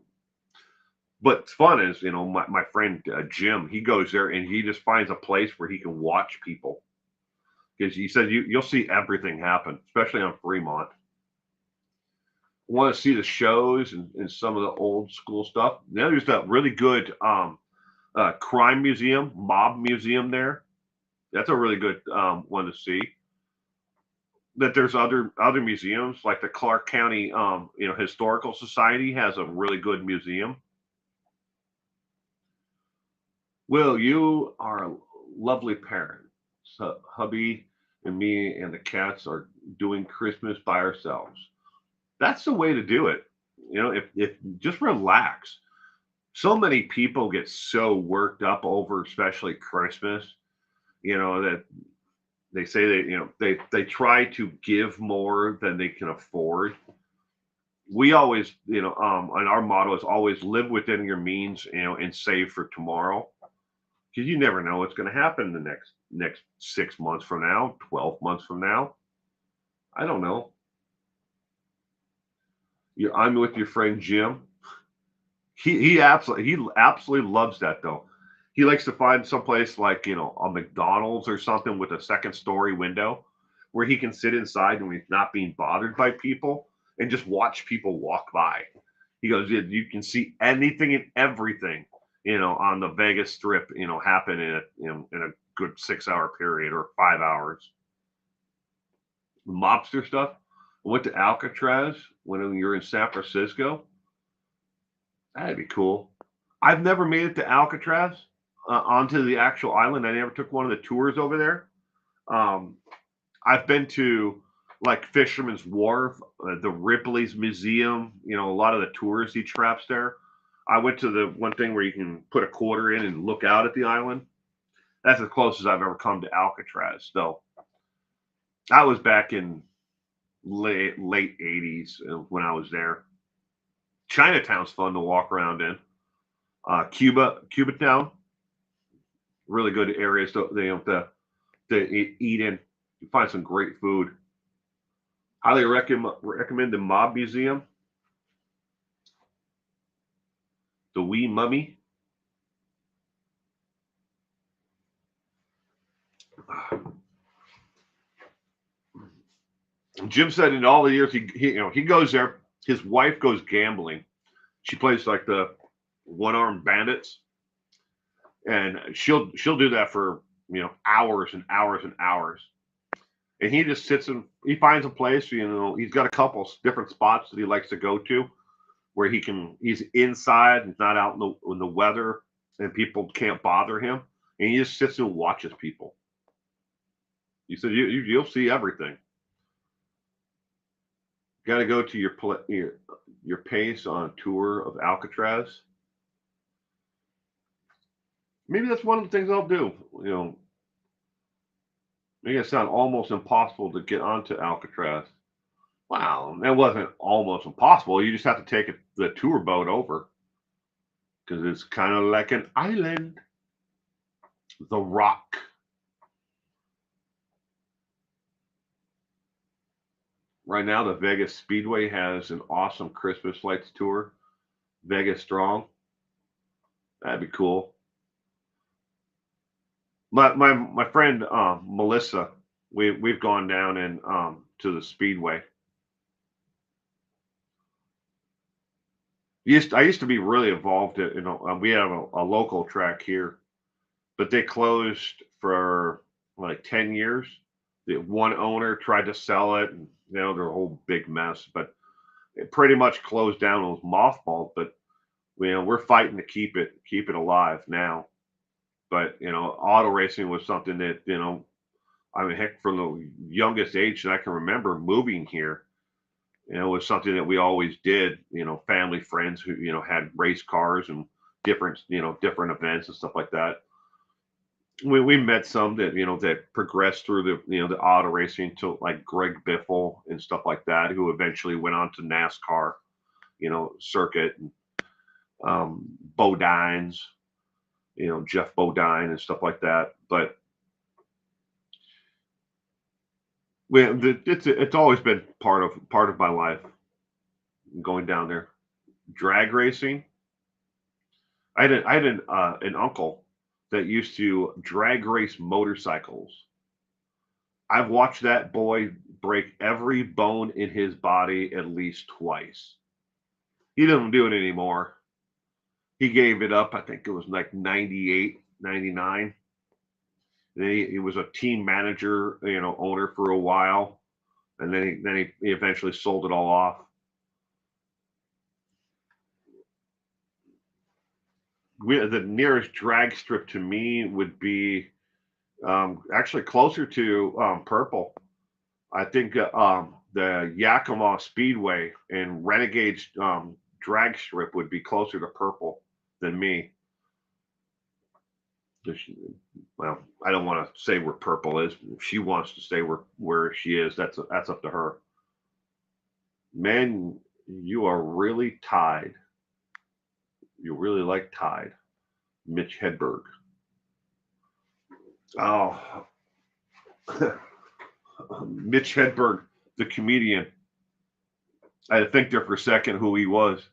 What's fun is, my friend Jim, he goes there and he just finds a place where he can watch people because he said you'll see everything happen, especially on Fremont. Want to see the shows and some of the old school stuff. Now there's that really good crime museum, mob museum there. That's a really good one to see. That there's other museums like the Clark County Historical Society has a really good museum. Will, you are a lovely parent. So hubby and me and the cats are doing Christmas by ourselves. That's the way to do it. If just relax. So many people get so worked up over, especially Christmas, that they say they try to give more than they can afford. We always, and our motto is always live within your means, and save for tomorrow because you never know what's going to happen the next 6 months from now, 12 months from now. I don't know. I'm with your friend Jim. He absolutely loves that though. He likes to find someplace like a McDonald's or something with a second story window where he can sit inside and he's not being bothered by people and just watch people walk by. He goes, yeah, you can see anything and everything, on the Vegas Strip, happen in a good 6 hour period or 5 hours. Mobster stuff. I went to Alcatraz when you're in San Francisco. That'd be cool. I've never made it to Alcatraz, onto the actual island. I never took one of the tours over there. Um, I've been to like Fisherman's Wharf, the Ripley's Museum. A lot of the touristy traps there. I went to the one thing where you can put a quarter in and look out at the island. That's as close as I've ever come to Alcatraz. So I was back in late 80s when I was there. Chinatown's fun to walk around in. Cuba Town, really good areas to eat in. You find some great food. Highly recommend the Mob Museum, the Wee Mummy. Jim said in all the years he goes there, his wife goes gambling. She plays like the one armed bandits, and she'll do that for hours and hours and hours. And he just sits and he finds a place. He's got a couple different spots that he likes to go to where he's inside and not out in the weather, and people can't bother him. And he just sits and watches people. He said you'll see everything. Got to go to your pace on a tour of Alcatraz. Maybe that's one of the things I'll do. Make it sound almost impossible to get onto Alcatraz. Wow, that wasn't almost impossible. You just have to take the tour boat over because it's kind of like an island. The Rock. Right now, the Vegas Speedway has an awesome Christmas lights tour. Vegas Strong. That'd be cool. My friend Melissa, we've gone down and to the Speedway. I used to be really involved in, we have a local track here, but they closed for like 10 years. The one owner tried to sell it, and they're a whole big mess, but it pretty much closed down. It was mothballed, but we're fighting to keep it alive now. But auto racing was something that I mean, heck, from the youngest age that I can remember moving here, it was something that we always did. Family, friends who had race cars and different events and stuff like that. We met some that progressed through the auto racing to like Greg Biffle and stuff like that, who eventually went on to NASCAR, circuit, and Bodines, Jeff Bodine and stuff like that. But it's always been part of my life going down there. Drag racing. I had an uncle that used to drag race motorcycles. I've watched that boy break every bone in his body at least twice. He doesn't do it anymore. He gave it up. I think it was like 98, 99. Then he was a team manager, owner for a while, and then he eventually sold it all off. The nearest drag strip to me would be actually closer to Purple. I think the Yakima Speedway and Renegade's drag strip would be closer to Purple than me. Well, I don't want to say where Purple is. If she wants to stay where she is, that's up to her. Man, you are really tied. You really like Tide. Mitch Hedberg. Oh, Mitch Hedberg, the comedian. I had to think there for a second who he was.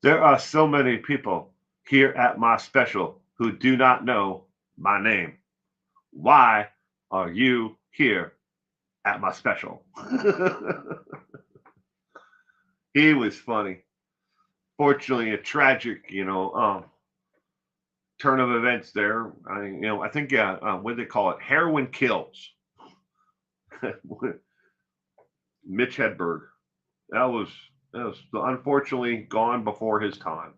There are so many people here at my special who do not know my name. Why are you here at my special? He was funny. Fortunately, a tragic, turn of events there. I think what do they call it? Heroin kills. Mitch Hedberg. That was unfortunately gone before his time.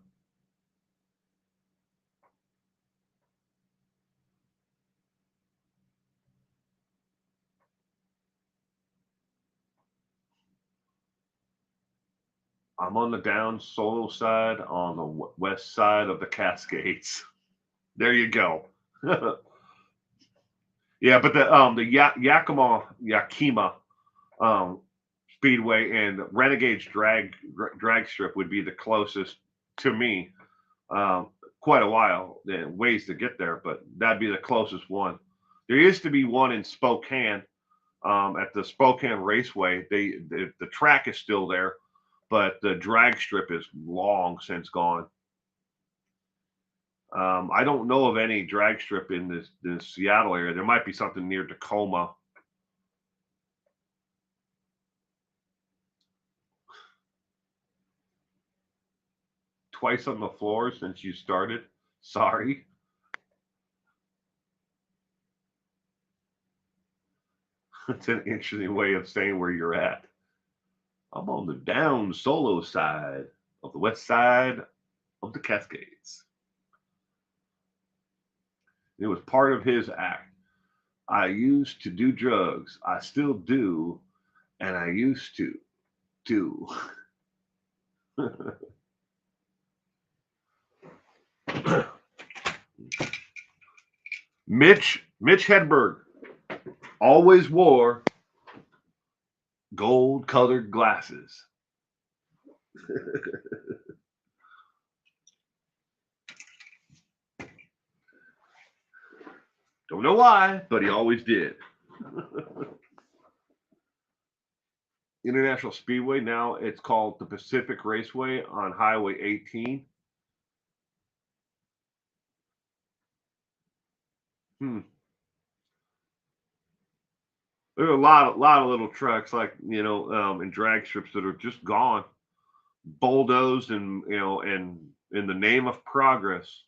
I'm on the down solo side on the west side of the Cascades. There you go. Yeah, but the Yakima um, Speedway and Renegade's drag strip would be the closest to me. Quite a while, ways to get there, but that'd be the closest one. There used to be one in Spokane at the Spokane Raceway. The track is still there, but the drag strip is long since gone. I don't know of any drag strip in this Seattle area. There might be something near Tacoma. twice on the floor since you started. Sorry. It's an interesting way of saying where you're at. I'm on the down solo side of the west side of the Cascades. It was part of his act. I used to do drugs. I still do. And I used to do. Mitch Hedberg always wore gold colored glasses. Don't know why, but he always did. International Speedway, now it's called the Pacific Raceway on Highway 18. Hmm. There are a lot of little tracks like and drag strips that are just gone, bulldozed, and and in the name of progress.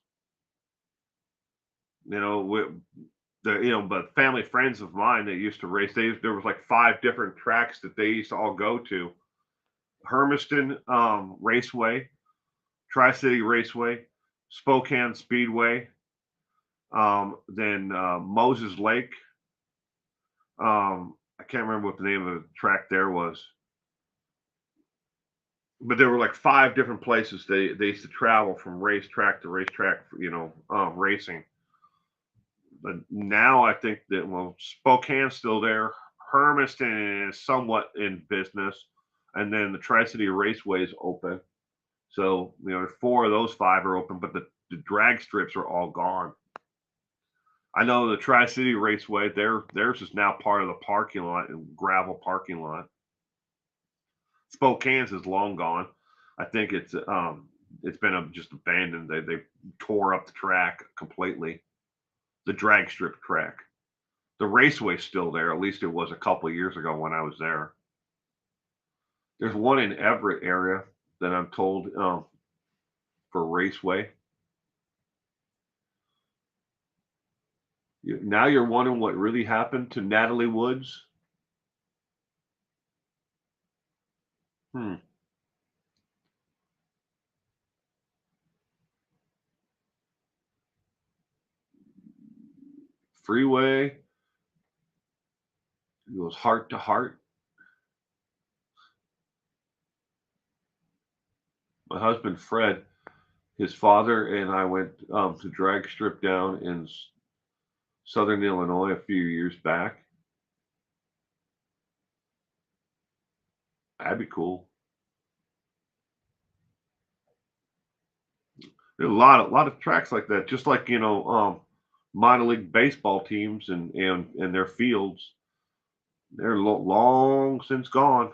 With but family friends of mine that used to race, there was like 5 different tracks that they used to all go to: Hermiston Raceway, Tri City Raceway, Spokane Speedway, then Moses Lake. I can't remember what the name of the track there was, but there were like 5 different places they used to travel from racetrack to racetrack, racing. But now I think that Spokane's still there, Hermiston is somewhat in business, and then the Tri City Raceway is open. So 4 of those 5 are open, but the drag strips are all gone. I know the Tri City Raceway, theirs is now part of the parking lot and gravel parking lot. Spokane's is long gone. I think it's been just abandoned. They tore up the track completely. The drag strip track. The raceway's still there. At least it was a couple of years ago when I was there. There's one in Everett area that I'm told for raceway. Now you're wondering what really happened to Natalie Woods? Hmm. Freeway. It goes heart to heart. My husband Fred, his father and I went to drag strip down in Southern Illinois a few years back. That'd be cool. There's a lot of tracks like that, just like minor league baseball teams and their fields. They're long since gone.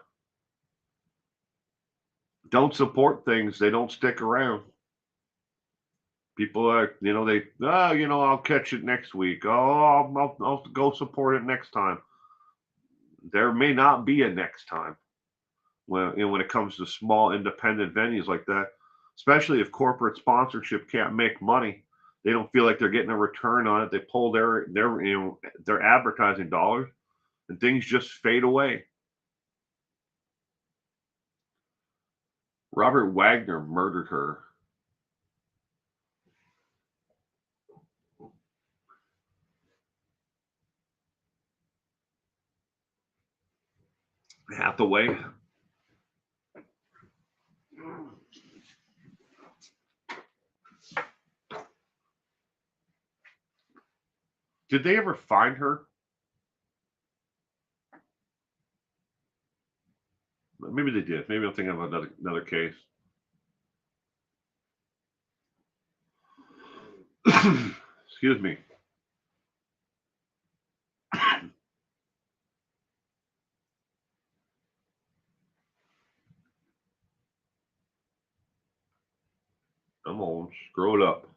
Don't support things, they don't stick around. People are, I'll catch it next week. Oh, I'll go support it next time. There may not be a next time when it comes to small independent venues like that, especially if corporate sponsorship can't make money. They don't feel like they're getting a return on it. They pull their advertising dollars, and things just fade away. Robert Wagner murdered her. Hathaway. Did they ever find her? Maybe they did. Maybe I'm thinking of another case. Excuse me. I'm on. Scroll up.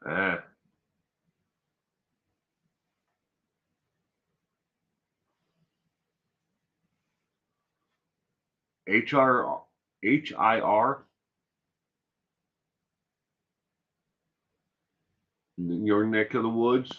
Eh, HR, HIR, your neck of the woods.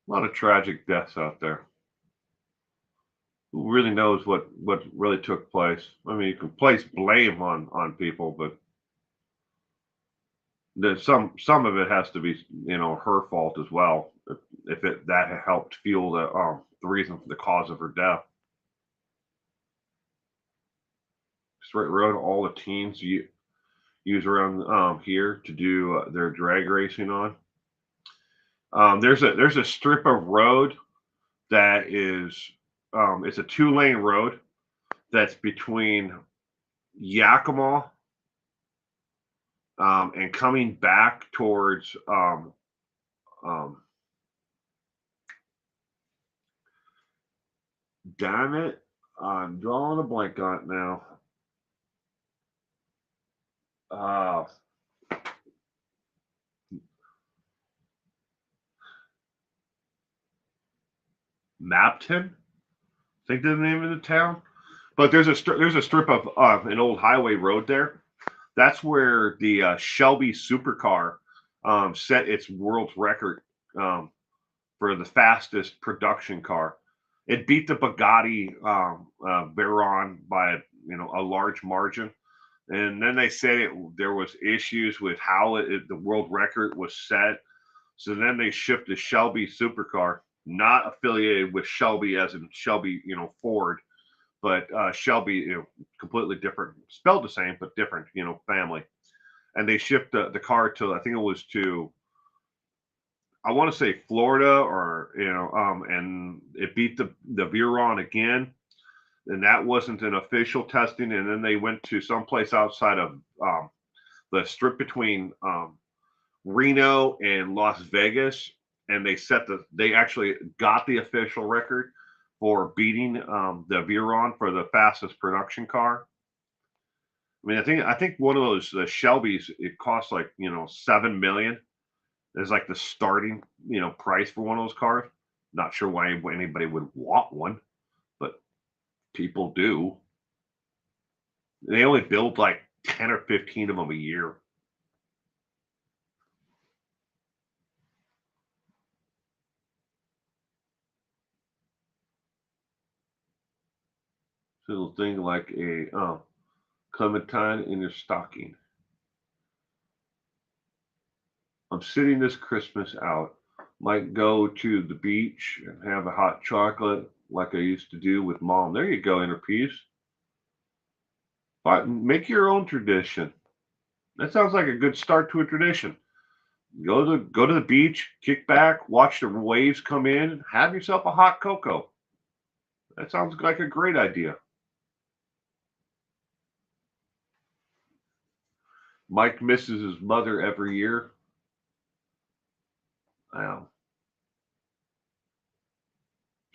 A lot of tragic deaths out there. Who really knows what really took place? I mean, you can place blame on people, but there's some of it has to be her fault as well. If it that helped fuel the reason for the cause of her death. Straight road, all the teens use around here to do their drag racing on. There's a strip of road that is it's a 2-lane road that's between Yakima and coming back towards um, damn it, I'm drawing a blank on it now. Uh, Mapton, I think that's the name of the town. But there's a strip of an old highway road there. That's where the Shelby supercar set its world record for the fastest production car. It beat the Bugatti Veyron by a large margin. And then they said there was issues with how the world record was set. So then they shipped the Shelby supercar, not affiliated with Shelby as in Shelby, Ford, but Shelby, completely different, spelled the same but different, family. And they shipped the car to, I think it was to, I want to say Florida, or and it beat the Veyron again, and that wasn't an official testing. And then they went to someplace outside of the strip between Reno and Las Vegas, and they actually got the official record for beating the Veyron for the fastest production car. I mean, I think one of those Shelbys, it costs like 7 million. Is like the starting price for one of those cars. Not sure why anybody would want one, but people do. They only build like 10 or 15 of them a year. Little thing like a clementine in your stocking. I'm sitting this Christmas out. Might go to the beach and have a hot chocolate like I used to do with mom. There you go, inner peace. But make your own tradition. That sounds like a good start to a tradition. Go to the beach, kick back, watch the waves come in, have yourself a hot cocoa. That sounds like a great idea. Mike misses his mother every year. Wow.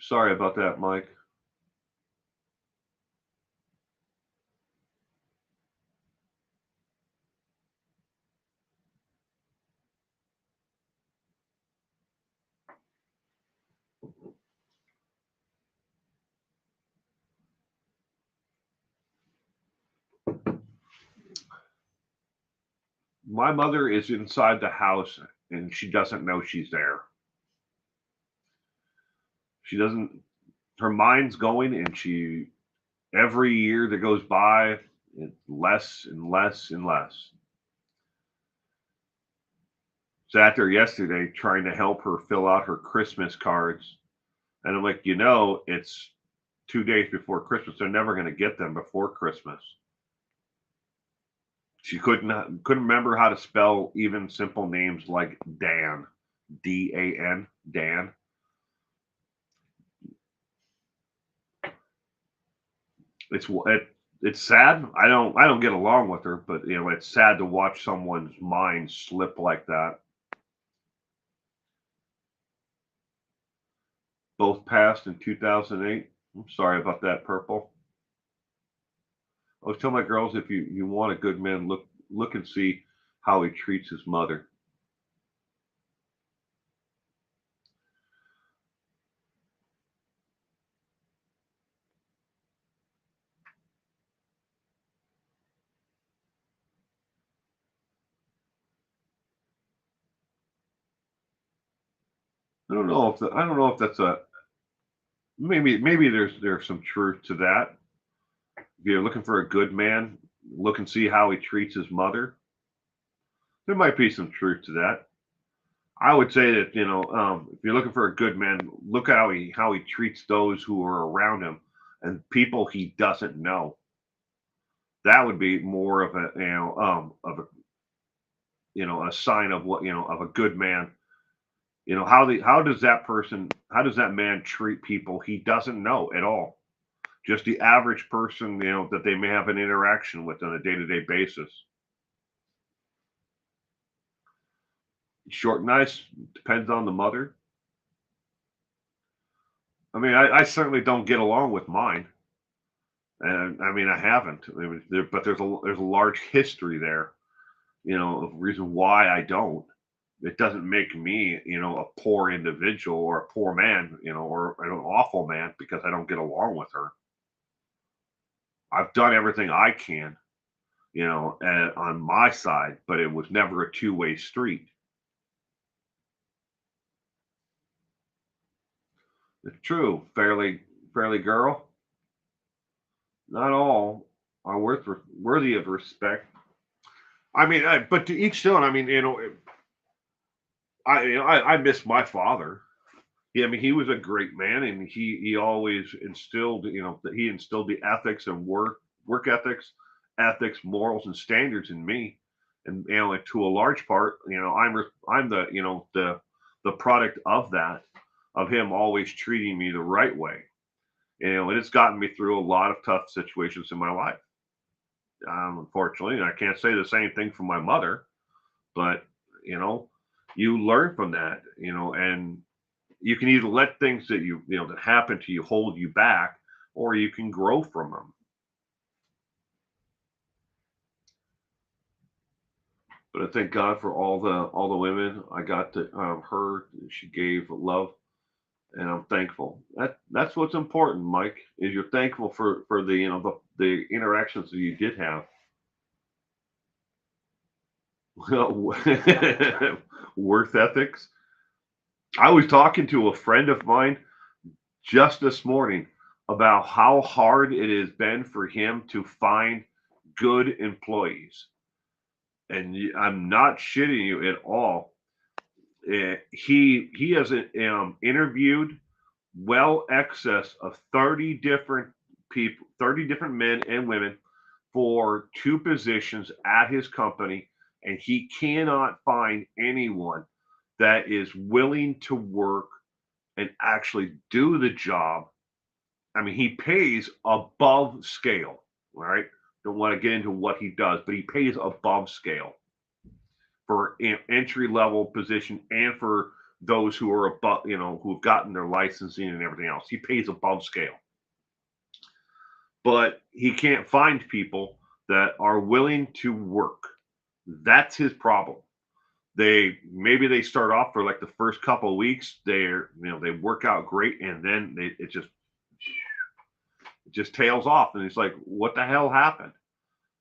Sorry about that, Mike. My mother is inside the house and she doesn't know she's there. She doesn't, her mind's going, and every year that goes by, it's less and less and less. Sat there yesterday trying to help her fill out her Christmas cards. And I'm like, it's 2 days before Christmas. They're never going to get them before Christmas. She couldn't remember how to spell even simple names like Dan, Dan, Dan. It's It's sad. I don't get along with her, but it's sad to watch someone's mind slip like that. Both passed in 2008. I'm sorry about that, Purple. I always tell my girls, if you want a good man, look and see how he treats his mother. I don't know if that's a maybe there's some truth to that. If you're looking for a good man, look and see how he treats his mother. There might be some truth to that. I would say that if you're looking for a good man, look at how he treats those who are around him and people he doesn't know. That would be more of a sign of what of a good man. How does that man treat people he doesn't know at all? Just the average person that they may have an interaction with on a day to day basis. Short, nice, depends on the mother. I mean, I certainly don't get along with mine, and I mean, I haven't. I mean, but there's a large history there, of reason why I don't. It doesn't make me, a poor individual or a poor man, or an awful man because I don't get along with her. I've done everything I can, on my side, but it was never a two-way street. It's true, fairly girl. Not all are worthy of respect. I mean, but to each their own. I mean, I miss my father. Yeah, I mean, he was a great man, and he always instilled, that he instilled the ethics and work ethics, morals, and standards in me. And and to a large part, I'm the product of that, of him always treating me the right way. And it's gotten me through a lot of tough situations in my life. Unfortunately, and I can't say the same thing for my mother, but you know, you learn from that, and you can either let things that that happen to you hold you back, or you can grow from them. But I thank God for all the women I got to her. She gave love, and I'm thankful. That's what's important, Mike. Is you're thankful for the the interactions that you did have. Worth ethics. I was talking to a friend of mine just this morning about how hard it has been for him to find good employees. And I'm not shitting you at all. He has interviewed well excess of 30 different people, 30 different men and women for two positions at his company, and he cannot find anyone that is willing to work and actually do the job. I mean, he pays above scale, right? Don't want to get into what he does, but he pays above scale for an entry level position and for those who are above, who've gotten their licensing and everything else. He pays above scale, but he can't find people that are willing to work. That's his problem. They start off for like the first couple of weeks. They work out great, and then it just tails off, and it's like, what the hell happened?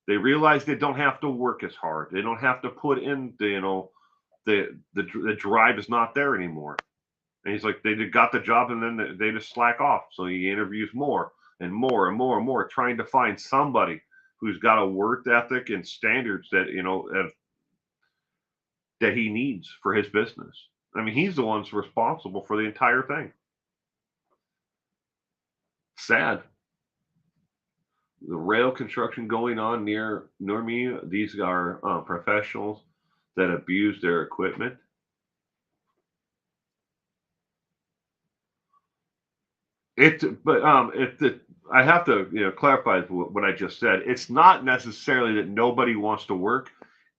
They realize they don't have to work as hard. They don't have to put in the drive is not there anymore. And he's like, they got the job, and then they just slack off. So he interviews more and more and more and more, trying to find somebody who's got a work ethic and standards that he needs for his business. I mean, he's the one's responsible for the entire thing. Sad. The rail construction going on near me. These are professionals that abuse their equipment. If the I have to clarify what I just said. It's not necessarily that nobody wants to work.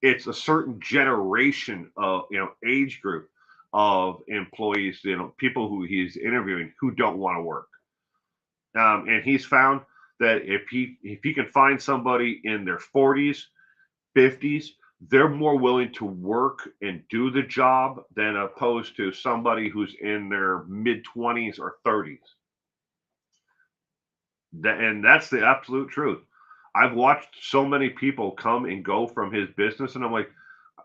It's a certain generation of age group of employees, people who he's interviewing who don't want to work. And he's found that if he can find somebody in their 40s, 50s, they're more willing to work and do the job than opposed to somebody who's in their mid 20s or 30s. And that's the absolute truth. I've watched so many people come and go from his business, and I'm like,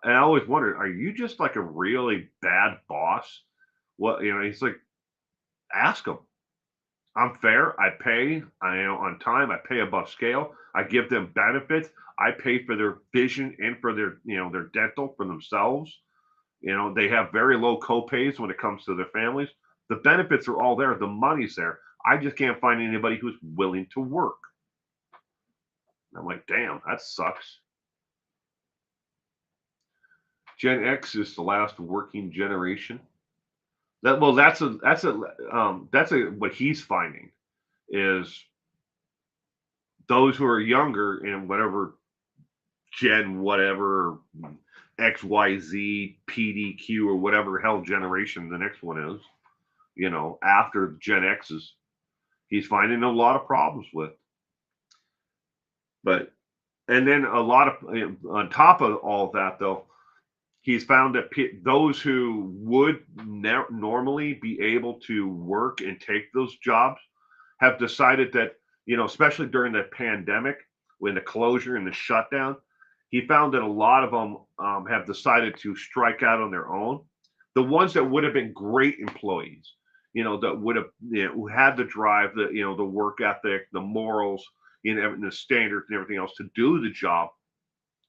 and I always wondered, are you just like a really bad boss? What he's like, ask him. I'm fair. I pay. I am on time. I pay above scale. I give them benefits. I pay for their vision and for their their dental for themselves. They have very low copays when it comes to their families. The benefits are all there. The money's there. I just can't find anybody who's willing to work. I'm like, damn, that sucks. Gen X is the last working generation. That's a what he's finding is those who are younger in whatever Gen whatever XYZ PDQ or whatever hell generation the next one is. After Gen X's, he's finding a lot of problems with. But and then a lot of on top of all that though, he's found that those who would normally be able to work and take those jobs have decided that, especially during the pandemic, when the closure and the shutdown, he found that a lot of them have decided to strike out on their own. The ones that would have been great employees, that would have, who had the drive, the work ethic, the morals, the standards and everything else to do the job,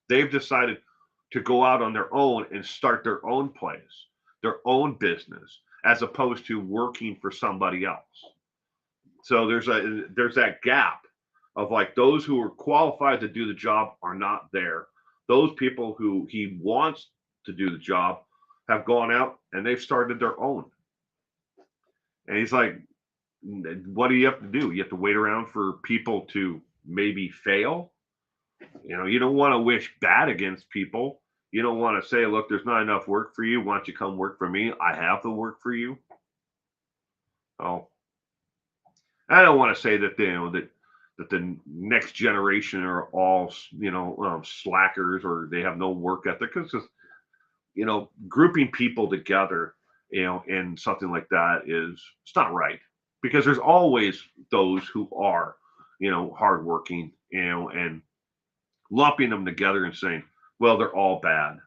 they've decided to go out on their own and start their own place, their own business, as opposed to working for somebody else. So there's that gap of like those who are qualified to do the job are not there. Those people who he wants to do the job have gone out and they've started their own. And he's like, what do you have to do? You have to wait around for people to maybe fail. You don't want to wish bad against people. You don't want to say, look, there's not enough work for you. Why don't you come work for me? I have the work for you. Oh, I don't want to say that that the next generation are all slackers or they have no work ethic. Because grouping people together, in something like that is it's not right because there's always those who are hardworking, and lumping them together and saying, well, they're all bad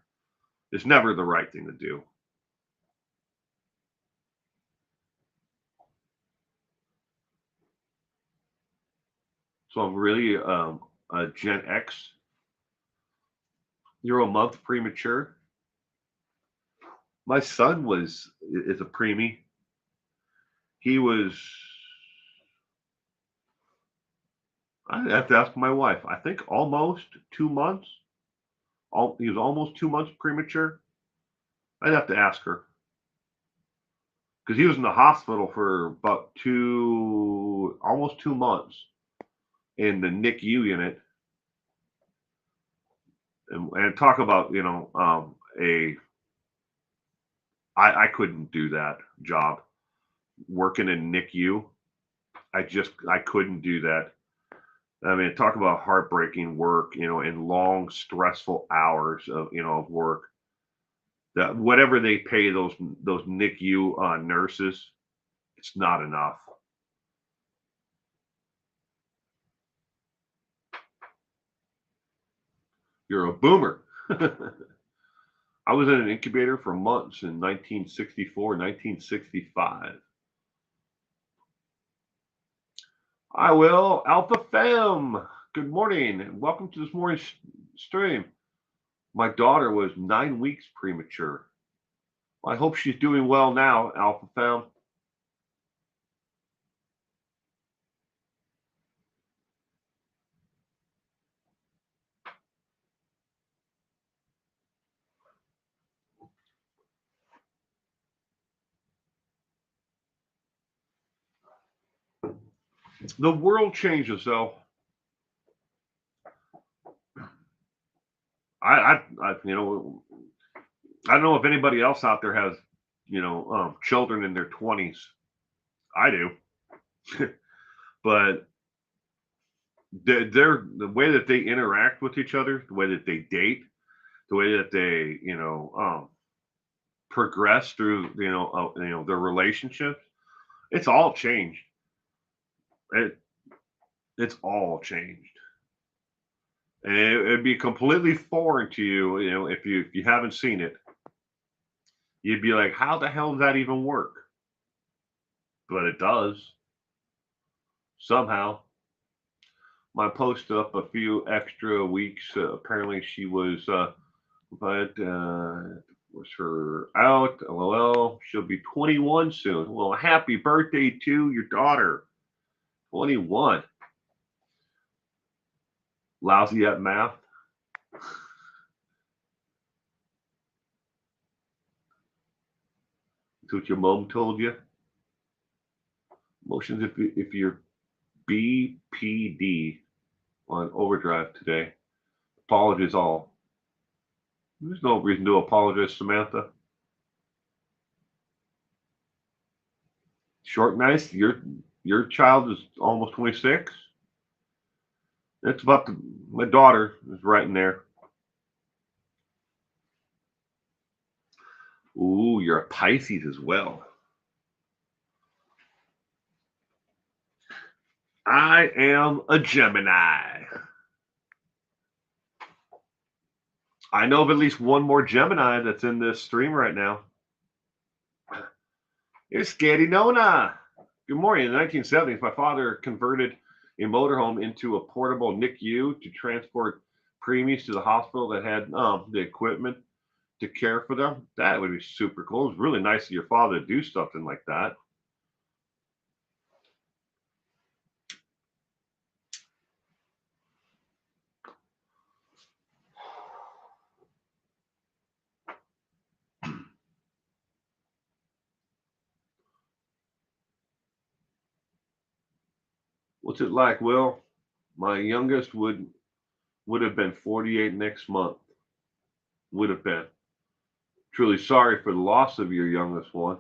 is never the right thing to do. So I'm really a Gen X. You're a month premature. My son is a preemie. He was. I have to ask my wife. I think almost 2 months. He was almost 2 months premature. I'd have to ask her because he was in the hospital for about almost 2 months in the NICU unit, and talk about a I couldn't do that job working in NICU. I couldn't do that. I mean, talk about heartbreaking work, and long, stressful hours of work. That whatever they pay those NICU nurses, it's not enough. You're a boomer. I was in an incubator for months in 1964, 1965. I will. Alpha Fam. Good morning and welcome to this morning's stream. My daughter was 9 weeks premature. I hope she's doing well now, Alpha Fam. The world changes, though. I don't know if anybody else out there has, children in their 20s. I do, but the way that they interact with each other, the way that they date, the way that they, progress through, their relationships, it's all changed. It, it's all changed, and it'd be completely foreign to you, if you haven't seen it. You'd be like, how the hell does that even work? But it does somehow. My post up a few extra weeks. Apparently, she was, but was her out? LOL. She'll be 21 soon. Well, happy birthday to your daughter. 21. Lousy at math. That's what your mom told you. Motions if you're BPD on overdrive today. Apologies all. There's no reason to apologize, Samantha. Short nice. Your child is almost 26. It's about my daughter is right in there. Ooh, you're a Pisces as well. I am a Gemini. I know of at least one more Gemini that's in this stream right now. It's Scary Nona. Good morning. In the 1970s, my father converted a motorhome into a portable NICU to transport preemies to the hospital that had the equipment to care for them. That would be super cool. It was really nice of your father to do something like that. What's it like, Will? My youngest would have been 48 next month. Would have been. Truly sorry for the loss of your youngest one.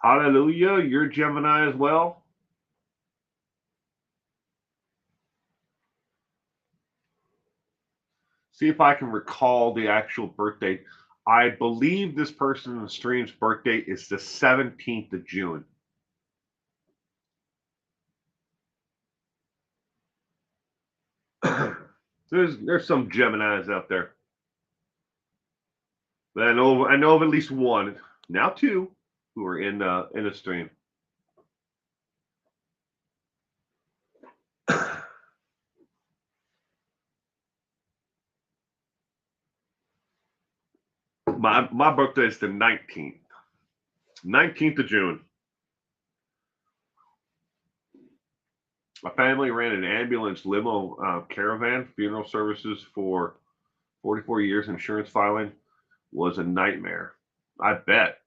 Hallelujah. You're Gemini as well. See if I can recall the actual birthday. I believe this person in the stream's birthday is the 17th of June. There's some Geminis out there. But I know of at least one, now two, who are in the stream. My birthday is the 19th. 19th of June. My family ran an ambulance limo caravan. Funeral services for 44 years. Insurance filing was a nightmare. I bet.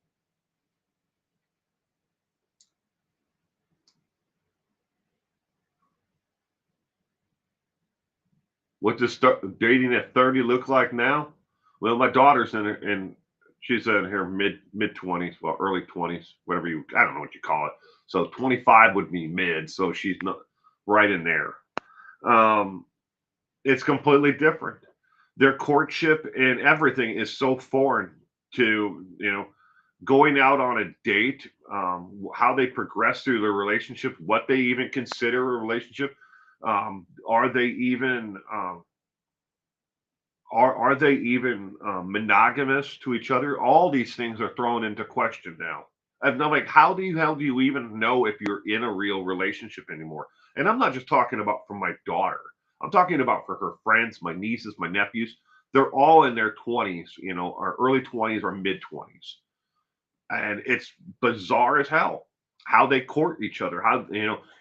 What does dating at 30 look like now? Well, my daughter's in she's in her mid 20s, well, early 20s, whatever I don't know what you call it. So 25 would be mid, so she's not right in there. Um, it's completely different. Their courtship and everything is so foreign to going out on a date, how they progress through their relationship, what they even consider a relationship. Are they even are they even monogamous to each other? All these things are thrown into question now. And I'm like, how do you even know if you're in a real relationship anymore? And I'm not just talking about for my daughter. I'm talking about for her friends, my nieces, my nephews. They're all in their 20s, or early 20s or mid 20s. And it's bizarre as hell how they court each other.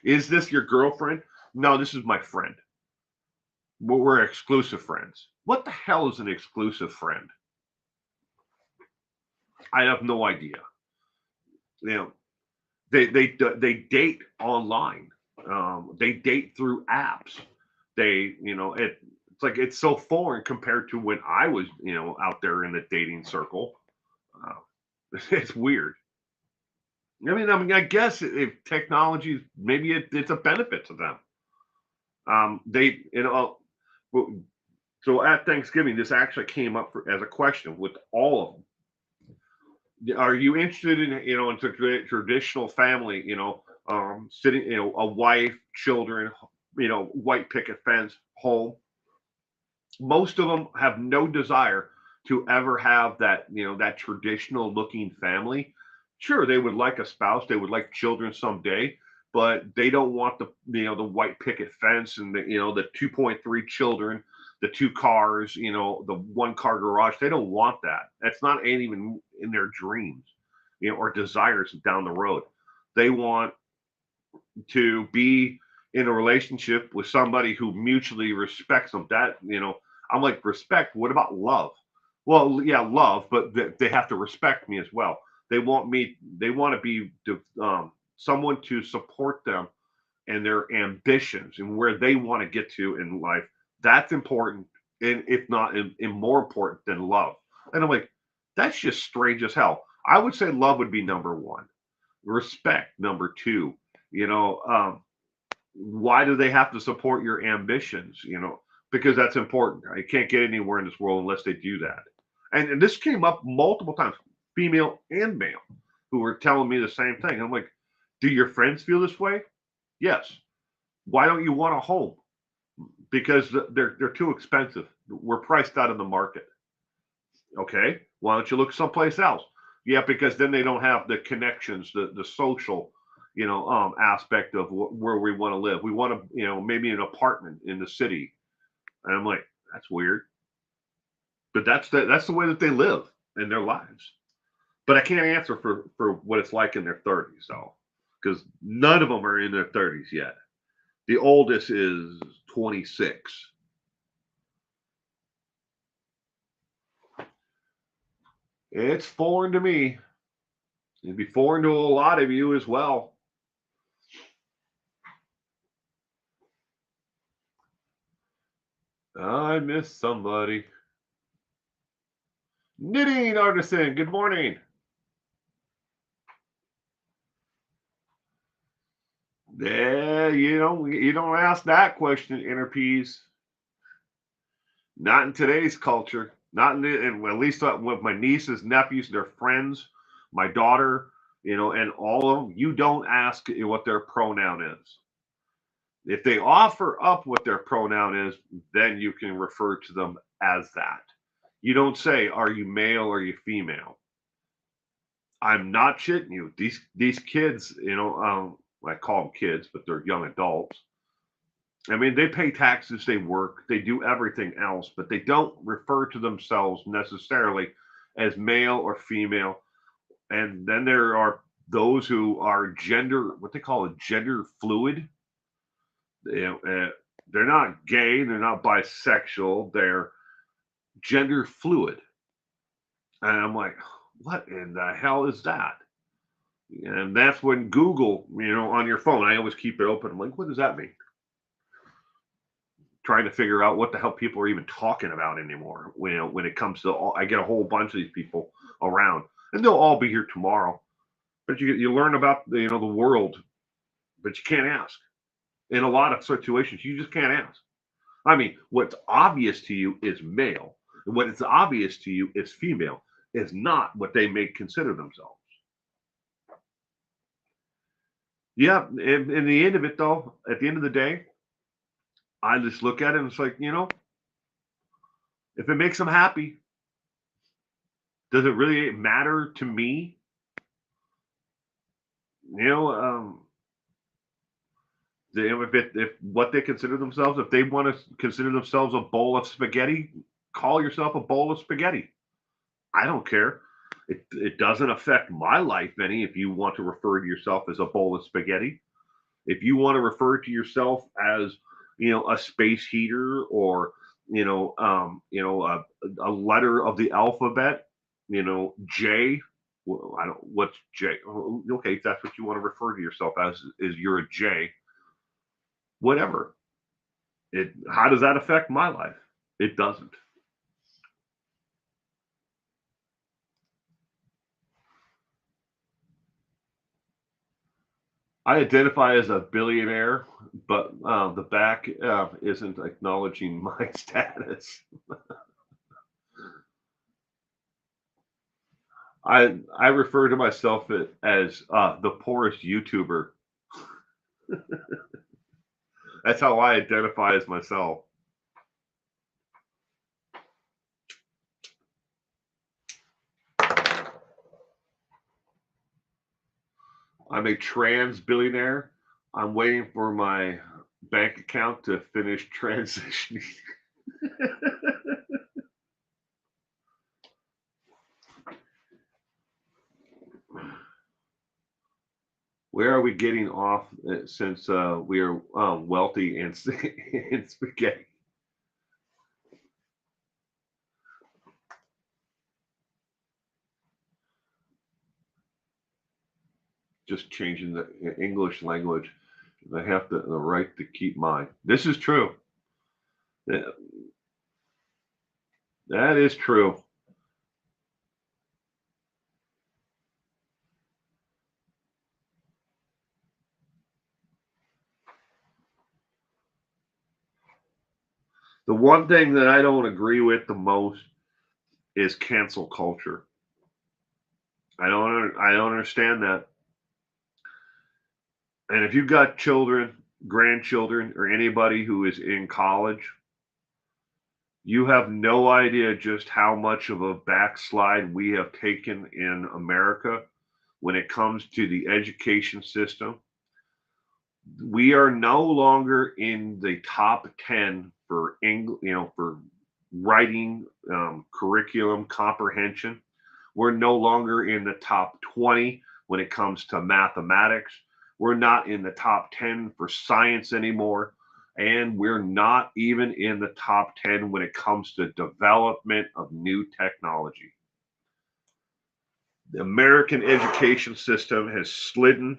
Is this your girlfriend? No, this is my friend. We're exclusive friends. What the hell is an exclusive friend? I have no idea. You know, they date online. They date through apps. It's like it's so foreign compared to when I was out there in the dating circle. It's weird. I guess if technology, maybe it's a benefit to them. They, well, so at Thanksgiving, this actually came up as a question with all of them. Are you interested in, into traditional family, sitting, a wife, children, white picket fence, home? Most of them have no desire to ever have that, that traditional looking family. Sure, they would like a spouse, they would like children someday, but they don't want the white picket fence and the 2.3 children, the two cars, the one car garage. They don't want that. That's not ain't even in their dreams, or desires down the road. They want to be in a relationship with somebody who mutually respects them. I'm like, respect. What about love? Well, yeah, love, but they have to respect me as well. They want to be someone to support them and their ambitions and where they want to get to in life. That's important, and if not, and more important than love. And I'm like, that's just strange as hell. I would say love would be number one, respect number two. You know, why do they have to support your ambitions? Because that's important. You can't get anywhere in this world unless they do that. And this came up multiple times, female and male, who were telling me the same thing. I'm like, do your friends feel this way? Yes. Why don't you want a home? Because they're too expensive. We're priced out of the market. Okay. Why don't you look someplace else? Yeah, because then they don't have the connections, the social, aspect of where we want to live. We want to, maybe an apartment in the city. And I'm like, that's weird, but that's the way that they live in their lives. But I can't answer for what it's like in their 30s, though, because none of them are in their 30s yet. The oldest is 26. It's foreign to me. It'd be foreign to a lot of you as well. I miss somebody. Knitting artisan, good morning. Yeah, you don't ask that question, inner peace. Not in today's culture. Not in and at least with my nieces, nephews, their friends, my daughter, and all of them. You don't ask what their pronoun is. If they offer up what their pronoun is, then you can refer to them as that. You don't say, "Are you male or are you female?" I'm not shitting you. These kids, I call them kids, but they're young adults. I mean, they pay taxes, they work, they do everything else, but they don't refer to themselves necessarily as male or female. And then there are those who are what they call a gender fluid. They're not gay, they're not bisexual, they're gender fluid. And I'm like, what in the hell is that? And that's when Google, on your phone, I always keep it open. I'm like, what does that mean? Trying to figure out what the hell people are even talking about anymore. When it comes to I get a whole bunch of these people around, and they'll all be here tomorrow. But you learn about the world, but you can't ask. In a lot of situations, you just can't ask. I mean, what's obvious to you is male, and what is obvious to you is female. Is not what they may consider themselves. Yeah, in the end of it, though, at the end of the day, I just look at it and it's like, if it makes them happy, does it really matter to me? You know, um, If what they consider themselves, if they want to consider themselves a bowl of spaghetti, call yourself a bowl of spaghetti. I don't care. It doesn't affect my life any if you want to refer to yourself as a bowl of spaghetti. If you want to refer to yourself as, a space heater, or, a letter of the alphabet, J. Well, I don't. What's J? Oh, okay, if that's what you want to refer to yourself as, is you're a J. Whatever. It. How does that affect my life? It doesn't. I identify as a billionaire, but the back isn't acknowledging my status. I refer to myself as the poorest YouTuber. That's how I identify as myself. I'm a trans billionaire. I'm waiting for my bank account to finish transitioning. Where are we getting off since we are wealthy and in spaghetti? Just changing the English language. I have the right to keep mine. This is true. That that is true. The one thing that I don't agree with the most is cancel culture. I don't understand that. And if you've got children, grandchildren, or anybody who is in college, you have no idea just how much of a backslide we have taken in America when it comes to the education system. We are no longer in the top 10 for for writing, curriculum comprehension. We're no longer in the top 20 when it comes to mathematics. We're not in the top 10 for science anymore. And we're not even in the top 10 when it comes to development of new technology. The American education system has slidden,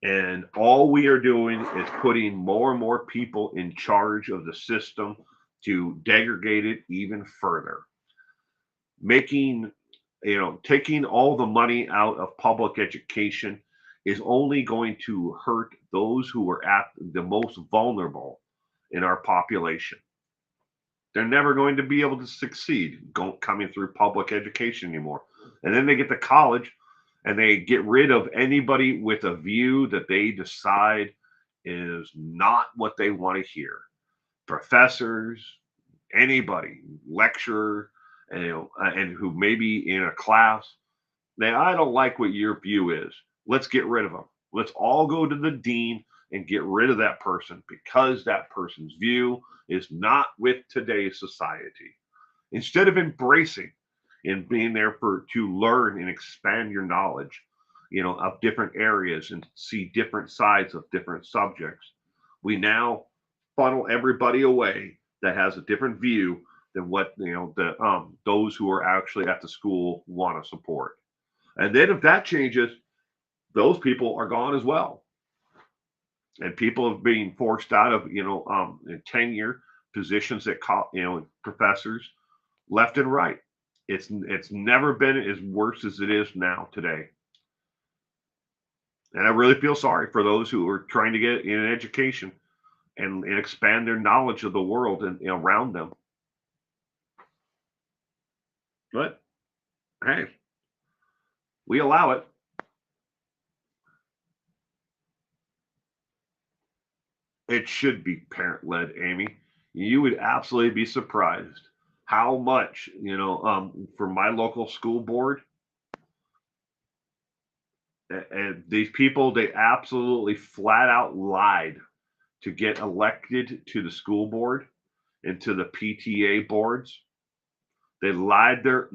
and all we are doing is putting more and more people in charge of the system to degrade it even further, making, taking all the money out of public education is only going to hurt those who are at the most vulnerable in our population. They're never going to be able to succeed coming through public education anymore. And then they get to college and they get rid of anybody with a view that they decide is not what they want to hear. Professors, anybody, lecturer, and, and who may be in a class. Now, I don't like what your view is. Let's get rid of them. Let's all go to the dean and get rid of that person because that person's view is not with today's society. Instead of embracing and being there for to learn and expand your knowledge, of different areas and see different sides of different subjects, we now funnel everybody away that has a different view than what the those who are actually at the school want to support. And then if that changes, those people are gone as well. And people have been forced out of tenure positions at professors left and right. It's never been as worse as it is now today. And I really feel sorry for those who are trying to get in an education and expand their knowledge of the world and around them. But hey, we allow it. It should be parent led, Amy. You would absolutely be surprised how much, for my local school board, and these people, they absolutely flat out lied to get elected to the school board and to the PTA boards. They lied their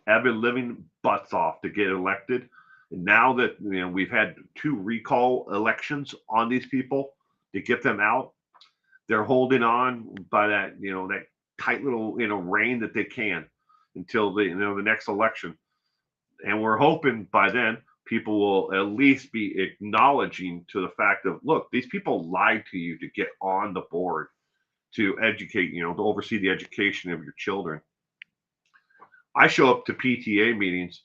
ever living butts off to get elected. And now that we've had two recall elections on these people to get them out, they're holding on by that tight little rein that they can until the next election. And we're hoping by then people will at least be acknowledging to the fact of, look, these people lied to you to get on the board to educate, to oversee the education of your children. I show up to PTA meetings,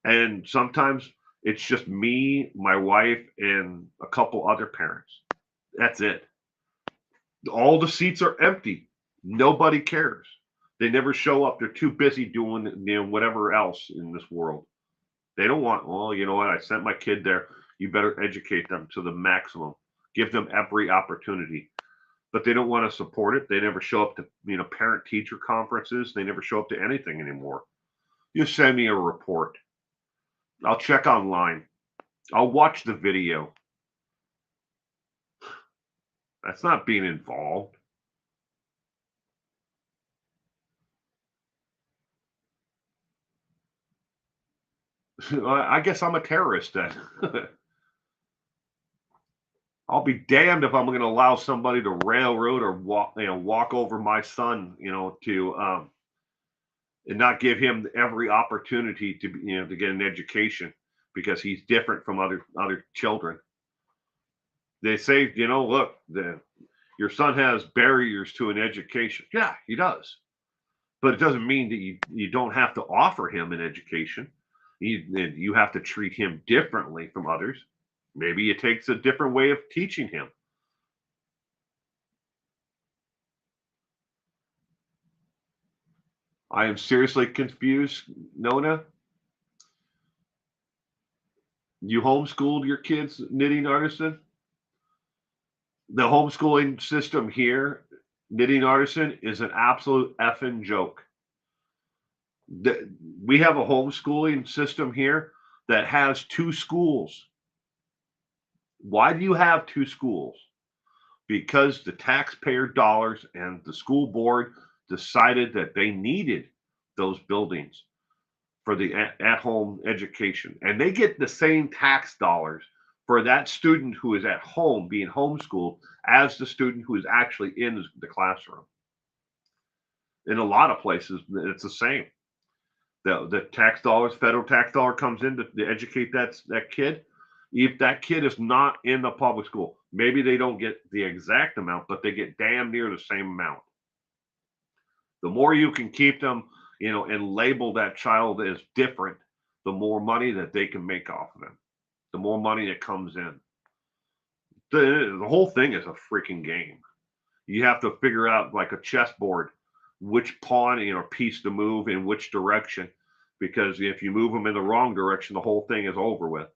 and sometimes it's just me, my wife, and a couple other parents. That's it. All the seats are empty. Nobody cares. They never show up. They're too busy doing whatever else in this world. They don't want, well, you know what? I sent my kid there. You better educate them to the maximum. Give them every opportunity. But they don't want to support it. They never show up to, parent teacher conferences. They never show up to anything anymore. You send me a report. I'll check online. I'll watch the video. That's not being involved. I guess I'm a terrorist then. I'll be damned if I'm going to allow somebody to railroad or walk over my son, to and not give him every opportunity to to get an education because he's different from other children. They say, look, your son has barriers to an education. Yeah, he does, but it doesn't mean that you don't have to offer him an education. You have to treat him differently from others. Maybe it takes a different way of teaching him. I am seriously confused, Nona. You homeschooled your kids, knitting artisan? The homeschooling system here, knitting artisan, is an absolute effing joke. We have a homeschooling system here that has two schools. Why do you have two schools? Because the taxpayer dollars and the school board decided that they needed those buildings for the at-home education, and they get the same tax dollars for that student who is at home being homeschooled as the student who is actually in the classroom. In a lot of places, it's the same. The tax dollars, federal tax dollar comes in to educate that kid. If that kid is not in the public school, maybe they don't get the exact amount, but they get damn near the same amount. The more you can keep them, and label that child as different, the more money that they can make off of them, the more money that comes in. The whole thing is a freaking game. You have to figure out like a chessboard which pawn piece to move in which direction, because if you move them in the wrong direction, the whole thing is over with.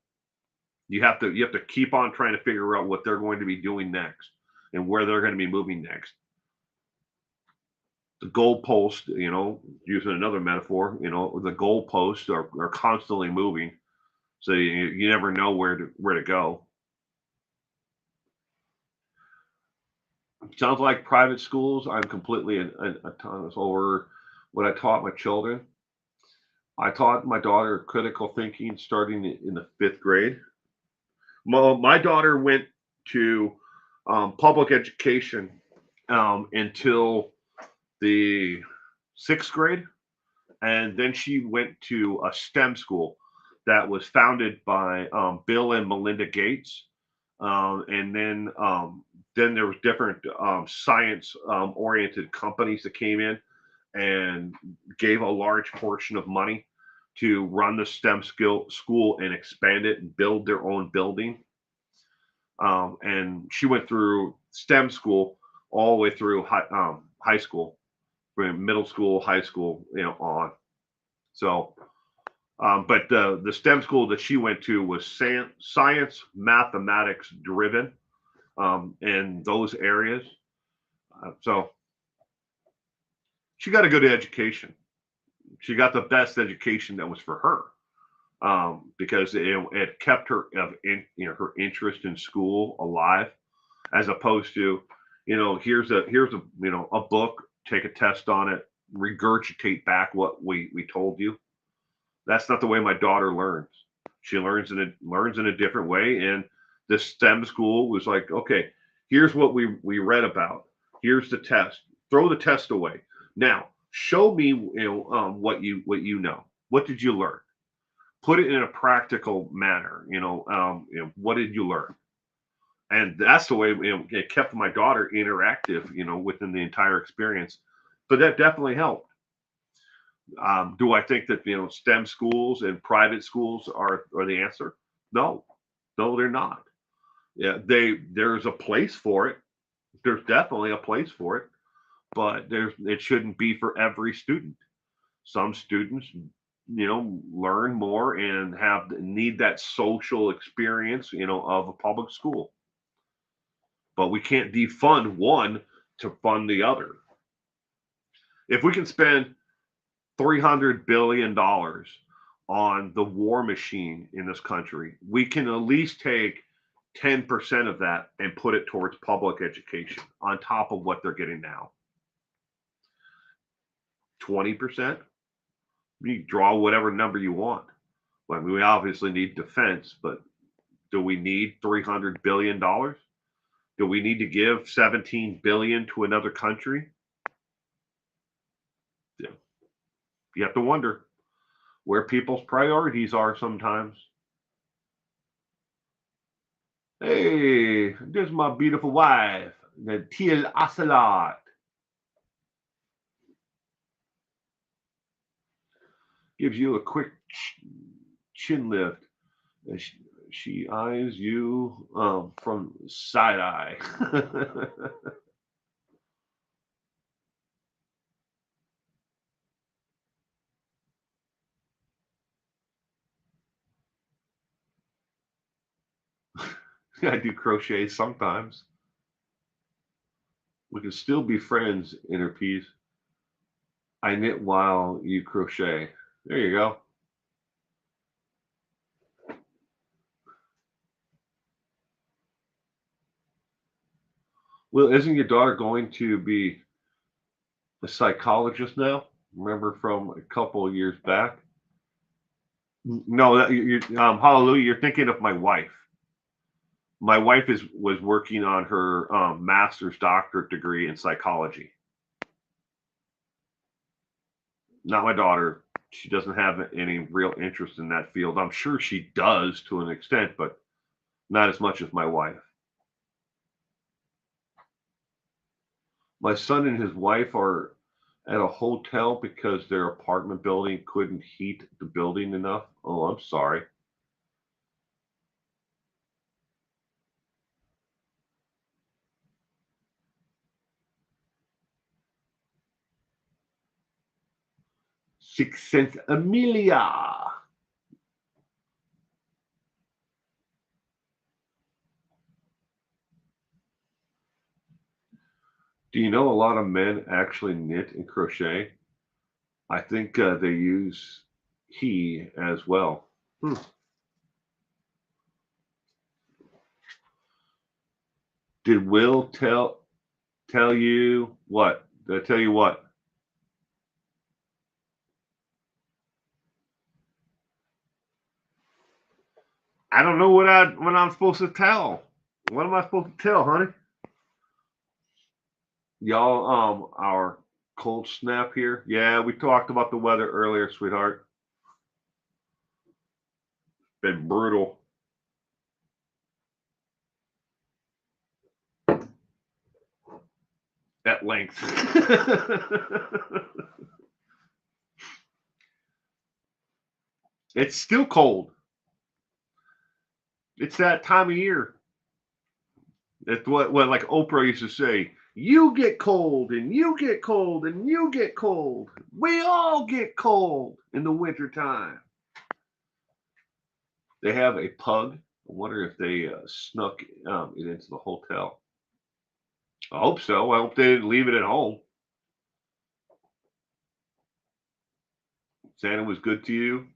You have to keep on trying to figure out what they're going to be doing next and where they're going to be moving next. The goalpost, using another metaphor, the goalposts are constantly moving, so you never know where to go. Sounds like private schools. I'm completely autonomous over what I taught my children. I taught my daughter critical thinking starting in the fifth grade. My daughter went to public education until the sixth grade, and then she went to a STEM school that was founded by Bill and Melinda Gates, and then there was different science oriented companies that came in and gave a large portion of money to run the STEM school and expand it and build their own building. And she went through STEM school all the way through high school, from middle school, high school, on. So, but the STEM school that she went to was science, mathematics driven in those areas. So she got a good education. She got the best education that was for her, because it kept her her interest in school alive. as opposed to, here's a a book, take a test on it, regurgitate back what we told you. That's not the way my daughter learns. She learns in a different way. And the STEM school was like, okay, here's what we read about. Here's the test. Throw the test away. Now show me, what you know. What did you learn? Put it in a practical manner. What did you learn? And that's the way, it kept my daughter interactive, within the entire experience. But that definitely helped. Do I think that STEM schools and private schools are the answer? No, no, they're not. Yeah, there's a place for it. There's definitely a place for it, but it shouldn't be for every student. Some students, learn more and need that social experience, of a public school. But we can't defund one to fund the other. If we can spend $300 billion on the war machine in this country, we can at least take 10% of that and put it towards public education on top of what they're getting now. 20%, you draw whatever number you want. I mean, we obviously need defense, but do we need $300 billion? Do we need to give 17 billion to another country? Yeah. You have to wonder where people's priorities are sometimes. Hey, there's my beautiful wife, the Teal Ocelot. Gives you a quick chin lift as she eyes you from side eye. I do crochet sometimes. We can still be friends, inner peace. I knit while you crochet. There you go. Well, isn't your daughter going to be a psychologist now? Remember from a couple of years back? No, hallelujah. You're thinking of my wife. My wife was working on her master's doctorate degree in psychology. Not my daughter. She doesn't have any real interest in that field. I'm sure she does to an extent, but not as much as my wife. My son and his wife are at a hotel because their apartment building couldn't heat the building enough. Oh, I'm sorry. 6 cents Amelia. Do you know a lot of men actually knit and crochet? I think they use he as well. Hmm. Did Will tell you what? Did I tell you what? I don't know what I'm supposed to tell. What am I supposed to tell, honey? Y'all, our cold snap here. Yeah, we talked about the weather earlier, sweetheart. Been brutal. At length. It's still cold. It's that time of year. It's what like Oprah used to say. You get cold and you get cold and you get cold. We all get cold in the wintertime. They have a pug. I wonder if they snuck it into the hotel. I hope so. I hope they didn't leave it at home. Santa was good to you.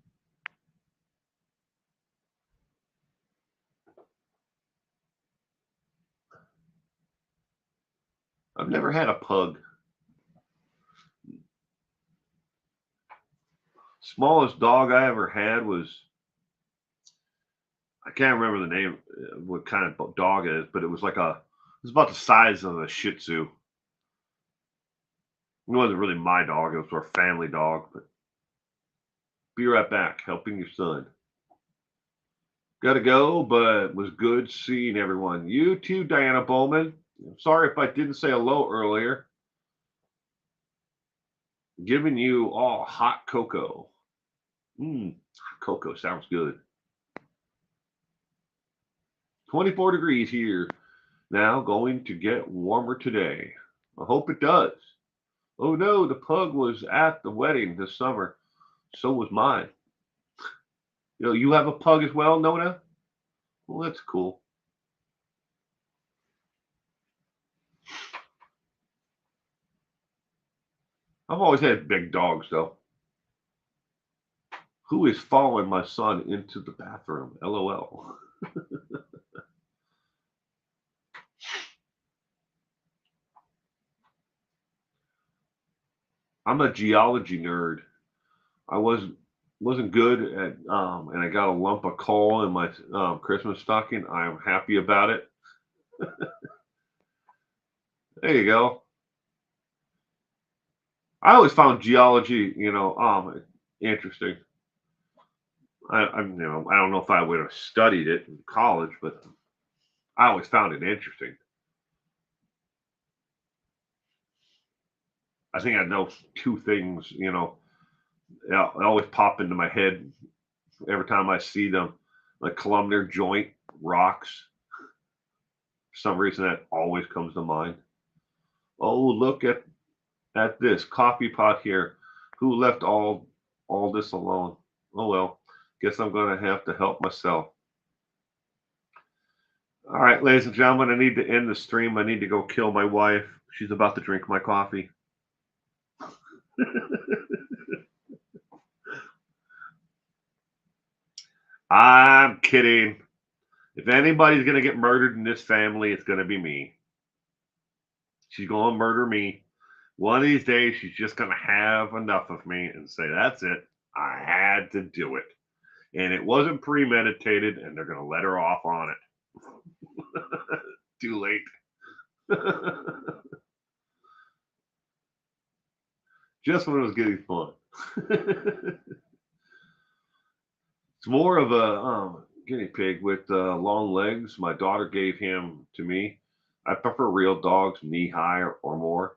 I've never had a pug. Smallest dog I ever had was, I can't remember the name, what kind of dog it is, but it was like it was about the size of a Shih Tzu. It wasn't really my dog; it was our family dog. But be right back, helping your son. Got to go, but it was good seeing everyone. You too, Diana Bowman. Sorry if I didn't say hello earlier. Giving you all hot cocoa. Hot cocoa sounds good. 24 degrees here. Now going to get warmer today. I hope it does. Oh no, the pug was at the wedding this summer. So was mine. You have a pug as well, Nona? Well, that's cool. I've always had big dogs though. Who is following my son into the bathroom? LOL. I'm a geology nerd. I wasn't good at and I got a lump of coal in my Christmas stocking. I'm happy about it. There you go. I always found geology, interesting. I don't know if I would have studied it in college, but I always found it interesting. I think I know two things, yeah, they always pop into my head every time I see them. Like columnar joint rocks. For some reason that always comes to mind. Oh, look at this coffee pot here. Who left all this alone? Oh well, guess I'm gonna have to help myself. All right, ladies and gentlemen, I need to end the stream. I need to go kill my wife. She's about to drink my coffee. I'm kidding. If anybody's gonna get murdered in this family, it's gonna be me. She's gonna murder me. One of these days, she's just gonna have enough of me and say, "That's it. I had to do it." And it wasn't premeditated, and they're gonna let her off on it. Too late. Just when it was getting fun. It's more of a guinea pig with long legs. My daughter gave him to me. I prefer real dogs, knee high or more.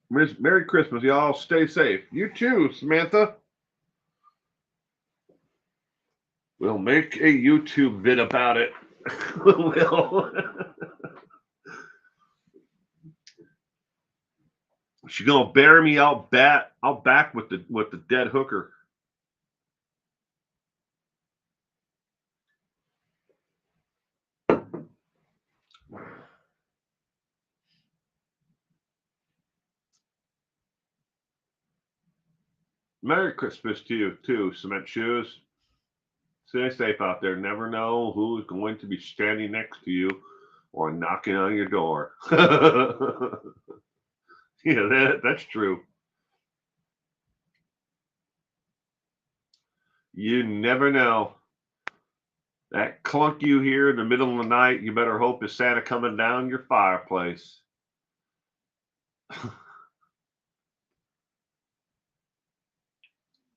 Merry Christmas, y'all. Stay safe. You too, Samantha. We'll make a YouTube vid about it. We'll. She's gonna bury me out back with the dead hooker. Merry Christmas to you too, Cement Shoes. Stay safe out there. Never know who is going to be standing next to you or knocking on your door. Yeah, that's true. You never know. That clunk you hear in the middle of the night, you better hope is Santa coming down your fireplace.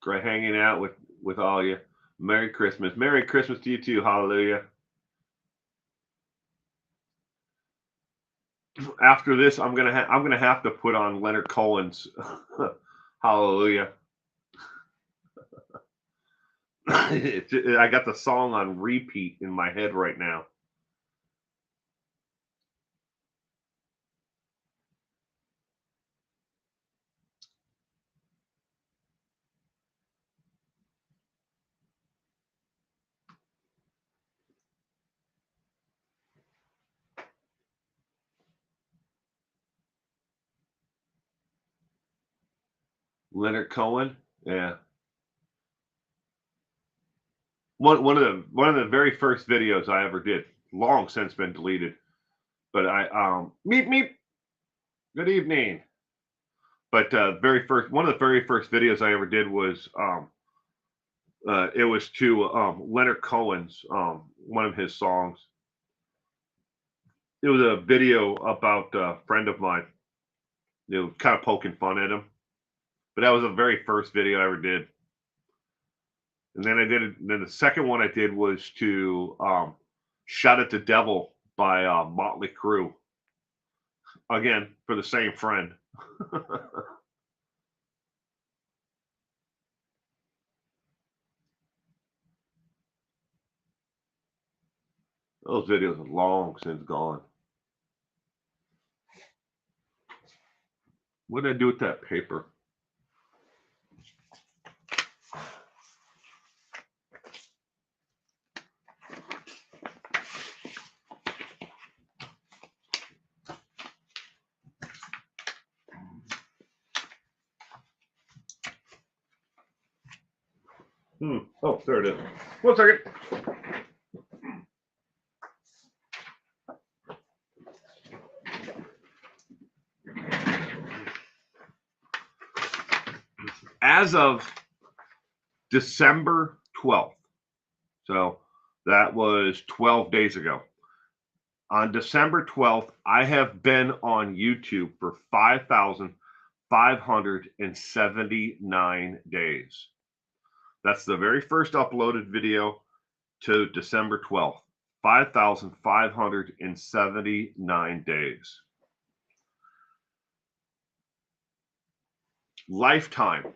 Great hanging out with all you. Merry Christmas. Merry Christmas to you too. Hallelujah. After this, I'm gonna have to put on Leonard Cohen's Hallelujah. I got the song on repeat in my head right now. Leonard Cohen, yeah. one of the very first videos I ever did, long since been deleted. But I meep meep. Good evening. But very first one of the very first videos I ever did was it was to Leonard Cohen's one of his songs. It was a video about a friend of mine, kind of poking fun at him. But that was the very first video I ever did. And then then the second one I did was to "Shout at the Devil" by Motley Crue. Again, for the same friend. Those videos are long since gone. What did I do with that paper? Oh, there it is. 1 second. As of December 12th, so that was 12 days ago. On December 12th, I have been on YouTube for 5,579 days. That's the very first uploaded video to December 12th. 5,579 days. Lifetime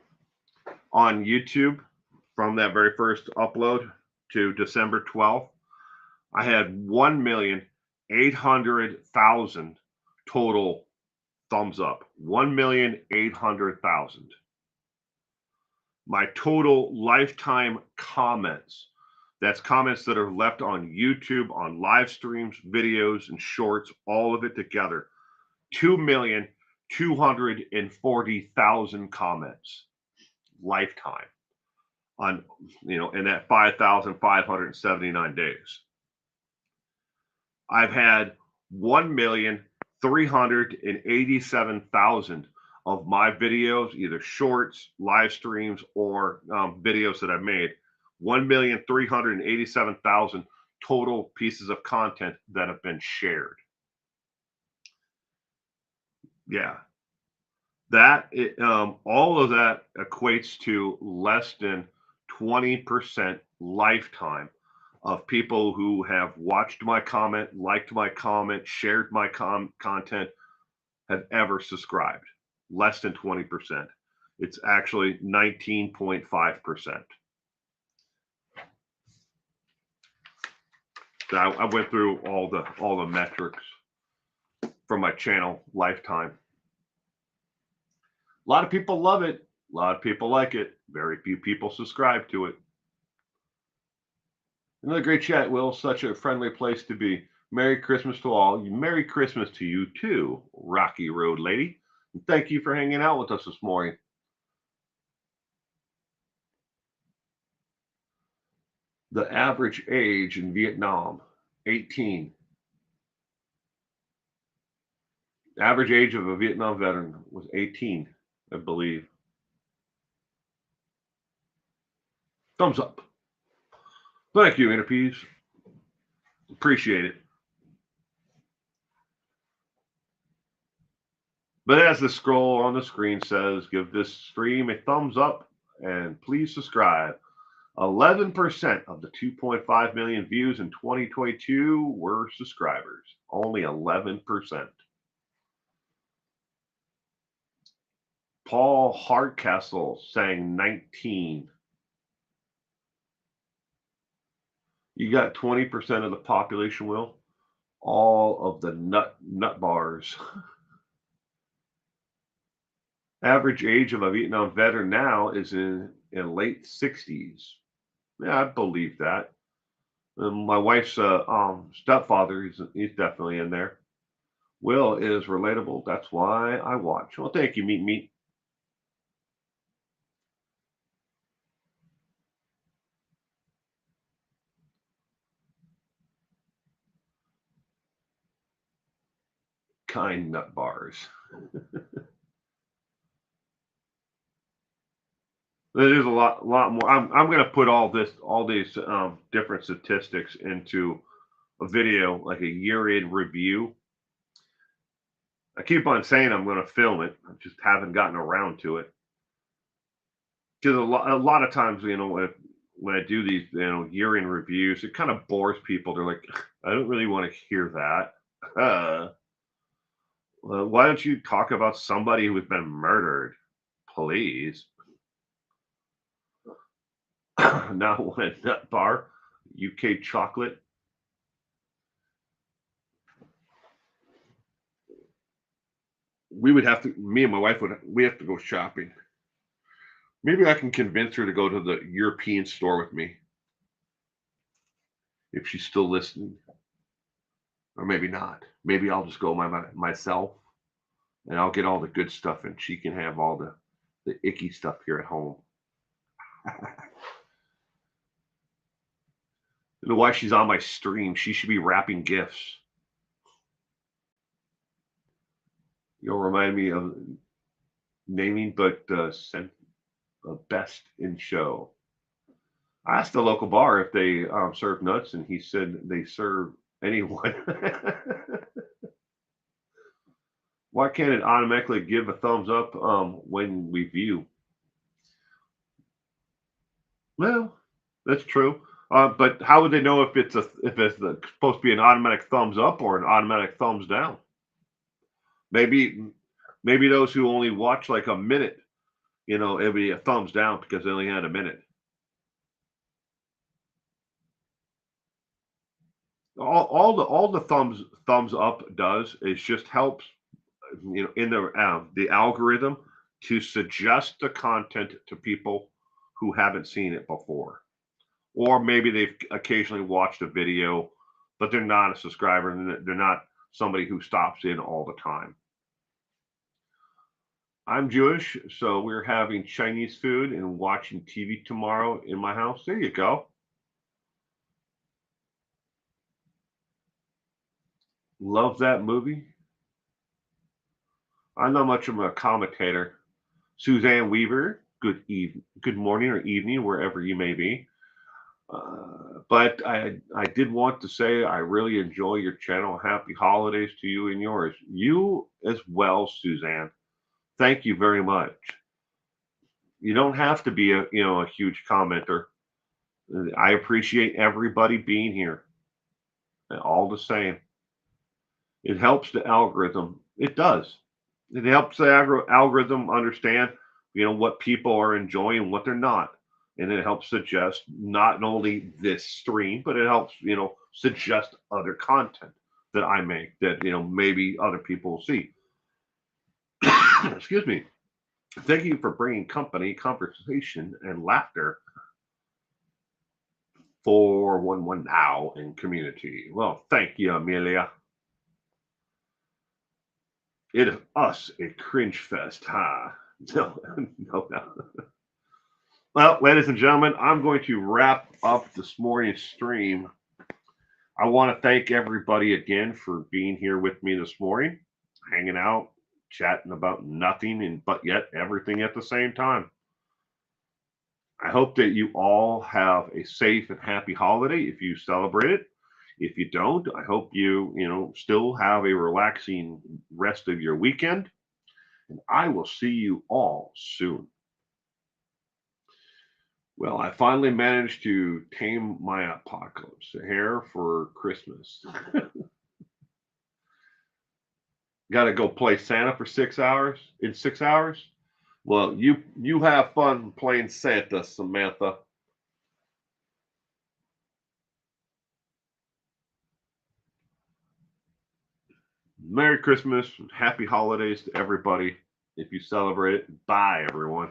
on YouTube from that very first upload to December 12th, I had 1,800,000 total thumbs up. 1,800,000. My total lifetime comments, that's comments that are left on YouTube, on live streams, videos, and shorts, all of it together, 2,240,000 comments lifetime on, in that 5,579 days. I've had 1,387,000 of my videos, either shorts, live streams, or videos that I made. 1,387,000 total pieces of content that have been shared. Yeah, that all of that equates to less than 20% lifetime of people who have watched my comment, liked my comment, shared my content, have ever subscribed. Less than 20%. It's actually 19.5%. So I went through all the metrics from my channel lifetime. A lot of people love it. A lot of people like it. Very few people subscribe to it. Another great chat, Will. Such a friendly place to be. Merry Christmas to all. Merry Christmas to you too, Rocky Road Lady. And thank you for hanging out with us this morning. The average age in Vietnam, 18. Average age of a Vietnam veteran was 18, I believe. Thumbs up. Thank you, Interpeas. Appreciate it. But as the scroll on the screen says, give this stream a thumbs up and please subscribe. 11% of the 2.5 million views in 2022 were subscribers. Only 11%. Paul Hardcastle saying 19. You got 20% of the population, Will. All of the nut bars. Average age of a Vietnam veteran now is in late 60s. Yeah, I believe that. My wife's stepfather, he's definitely in there. Will is relatable. That's why I watch. Well, thank you, Meat. kind nut bars. There's a lot more. I'm going to put all these different statistics into a video, like a year in review. I keep on saying I'm going to film it. I just haven't gotten around to it. Because a lot of times, when I do these, year in reviews, it kind of bores people. They're like, I don't really want to hear that. Well, why don't you talk about somebody who's been murdered, please? Not one nut bar, UK chocolate. Me and my wife we have to go shopping. Maybe I can convince her to go to the European store with me if she's still listening, or maybe not. Maybe I'll just go myself, and I'll get all the good stuff, and she can have all the icky stuff here at home. You know why she's on my stream? She should be wrapping gifts. You'll remind me of naming, but sent best in show. I asked the local bar if they serve nuts, and he said they serve anyone. Why can't it automatically give a thumbs up when we view? Well, that's true. But how would they know if it's supposed to be an automatic thumbs up or an automatic thumbs down? Maybe those who only watch like a minute, it'd be a thumbs down because they only had a minute. All the thumbs up does is just helps, in the algorithm to suggest the content to people who haven't seen it before, or maybe they've occasionally watched a video, but they're not a subscriber and they're not somebody who stops in all the time. I'm Jewish, so we're having Chinese food and watching TV tomorrow in my house. There you go. Love that movie. I'm not much of a commentator. Suzanne Weaver, good morning or evening, wherever you may be. But I did want to say I really enjoy your channel. Happy holidays to you and yours. You as well, Suzanne. Thank you very much. You don't have to be a huge commenter. I appreciate everybody being here. All the same. It helps the algorithm. It does. It helps the algorithm understand, what people are enjoying, what they're not. And it helps suggest not only this stream, but it helps, suggest other content that I make that, maybe other people will see. Excuse me. Thank you for bringing company, conversation, and laughter for one now in community. Well, thank you, Amelia. It is us a cringe fest, huh? No, no. Well, ladies and gentlemen, I'm going to wrap up this morning's stream. I want to thank everybody again for being here with me this morning, hanging out, chatting about nothing and but yet everything at the same time. I hope that you all have a safe and happy holiday if you celebrate it. If you don't, I hope you still have a relaxing rest of your weekend. And I will see you all soon. Well, I finally managed to tame my apocalypse hair for Christmas. Got to go play Santa for 6 hours in 6 hours. Well, you have fun playing Santa, Samantha. Merry Christmas, happy holidays to everybody. If you celebrate it, bye everyone.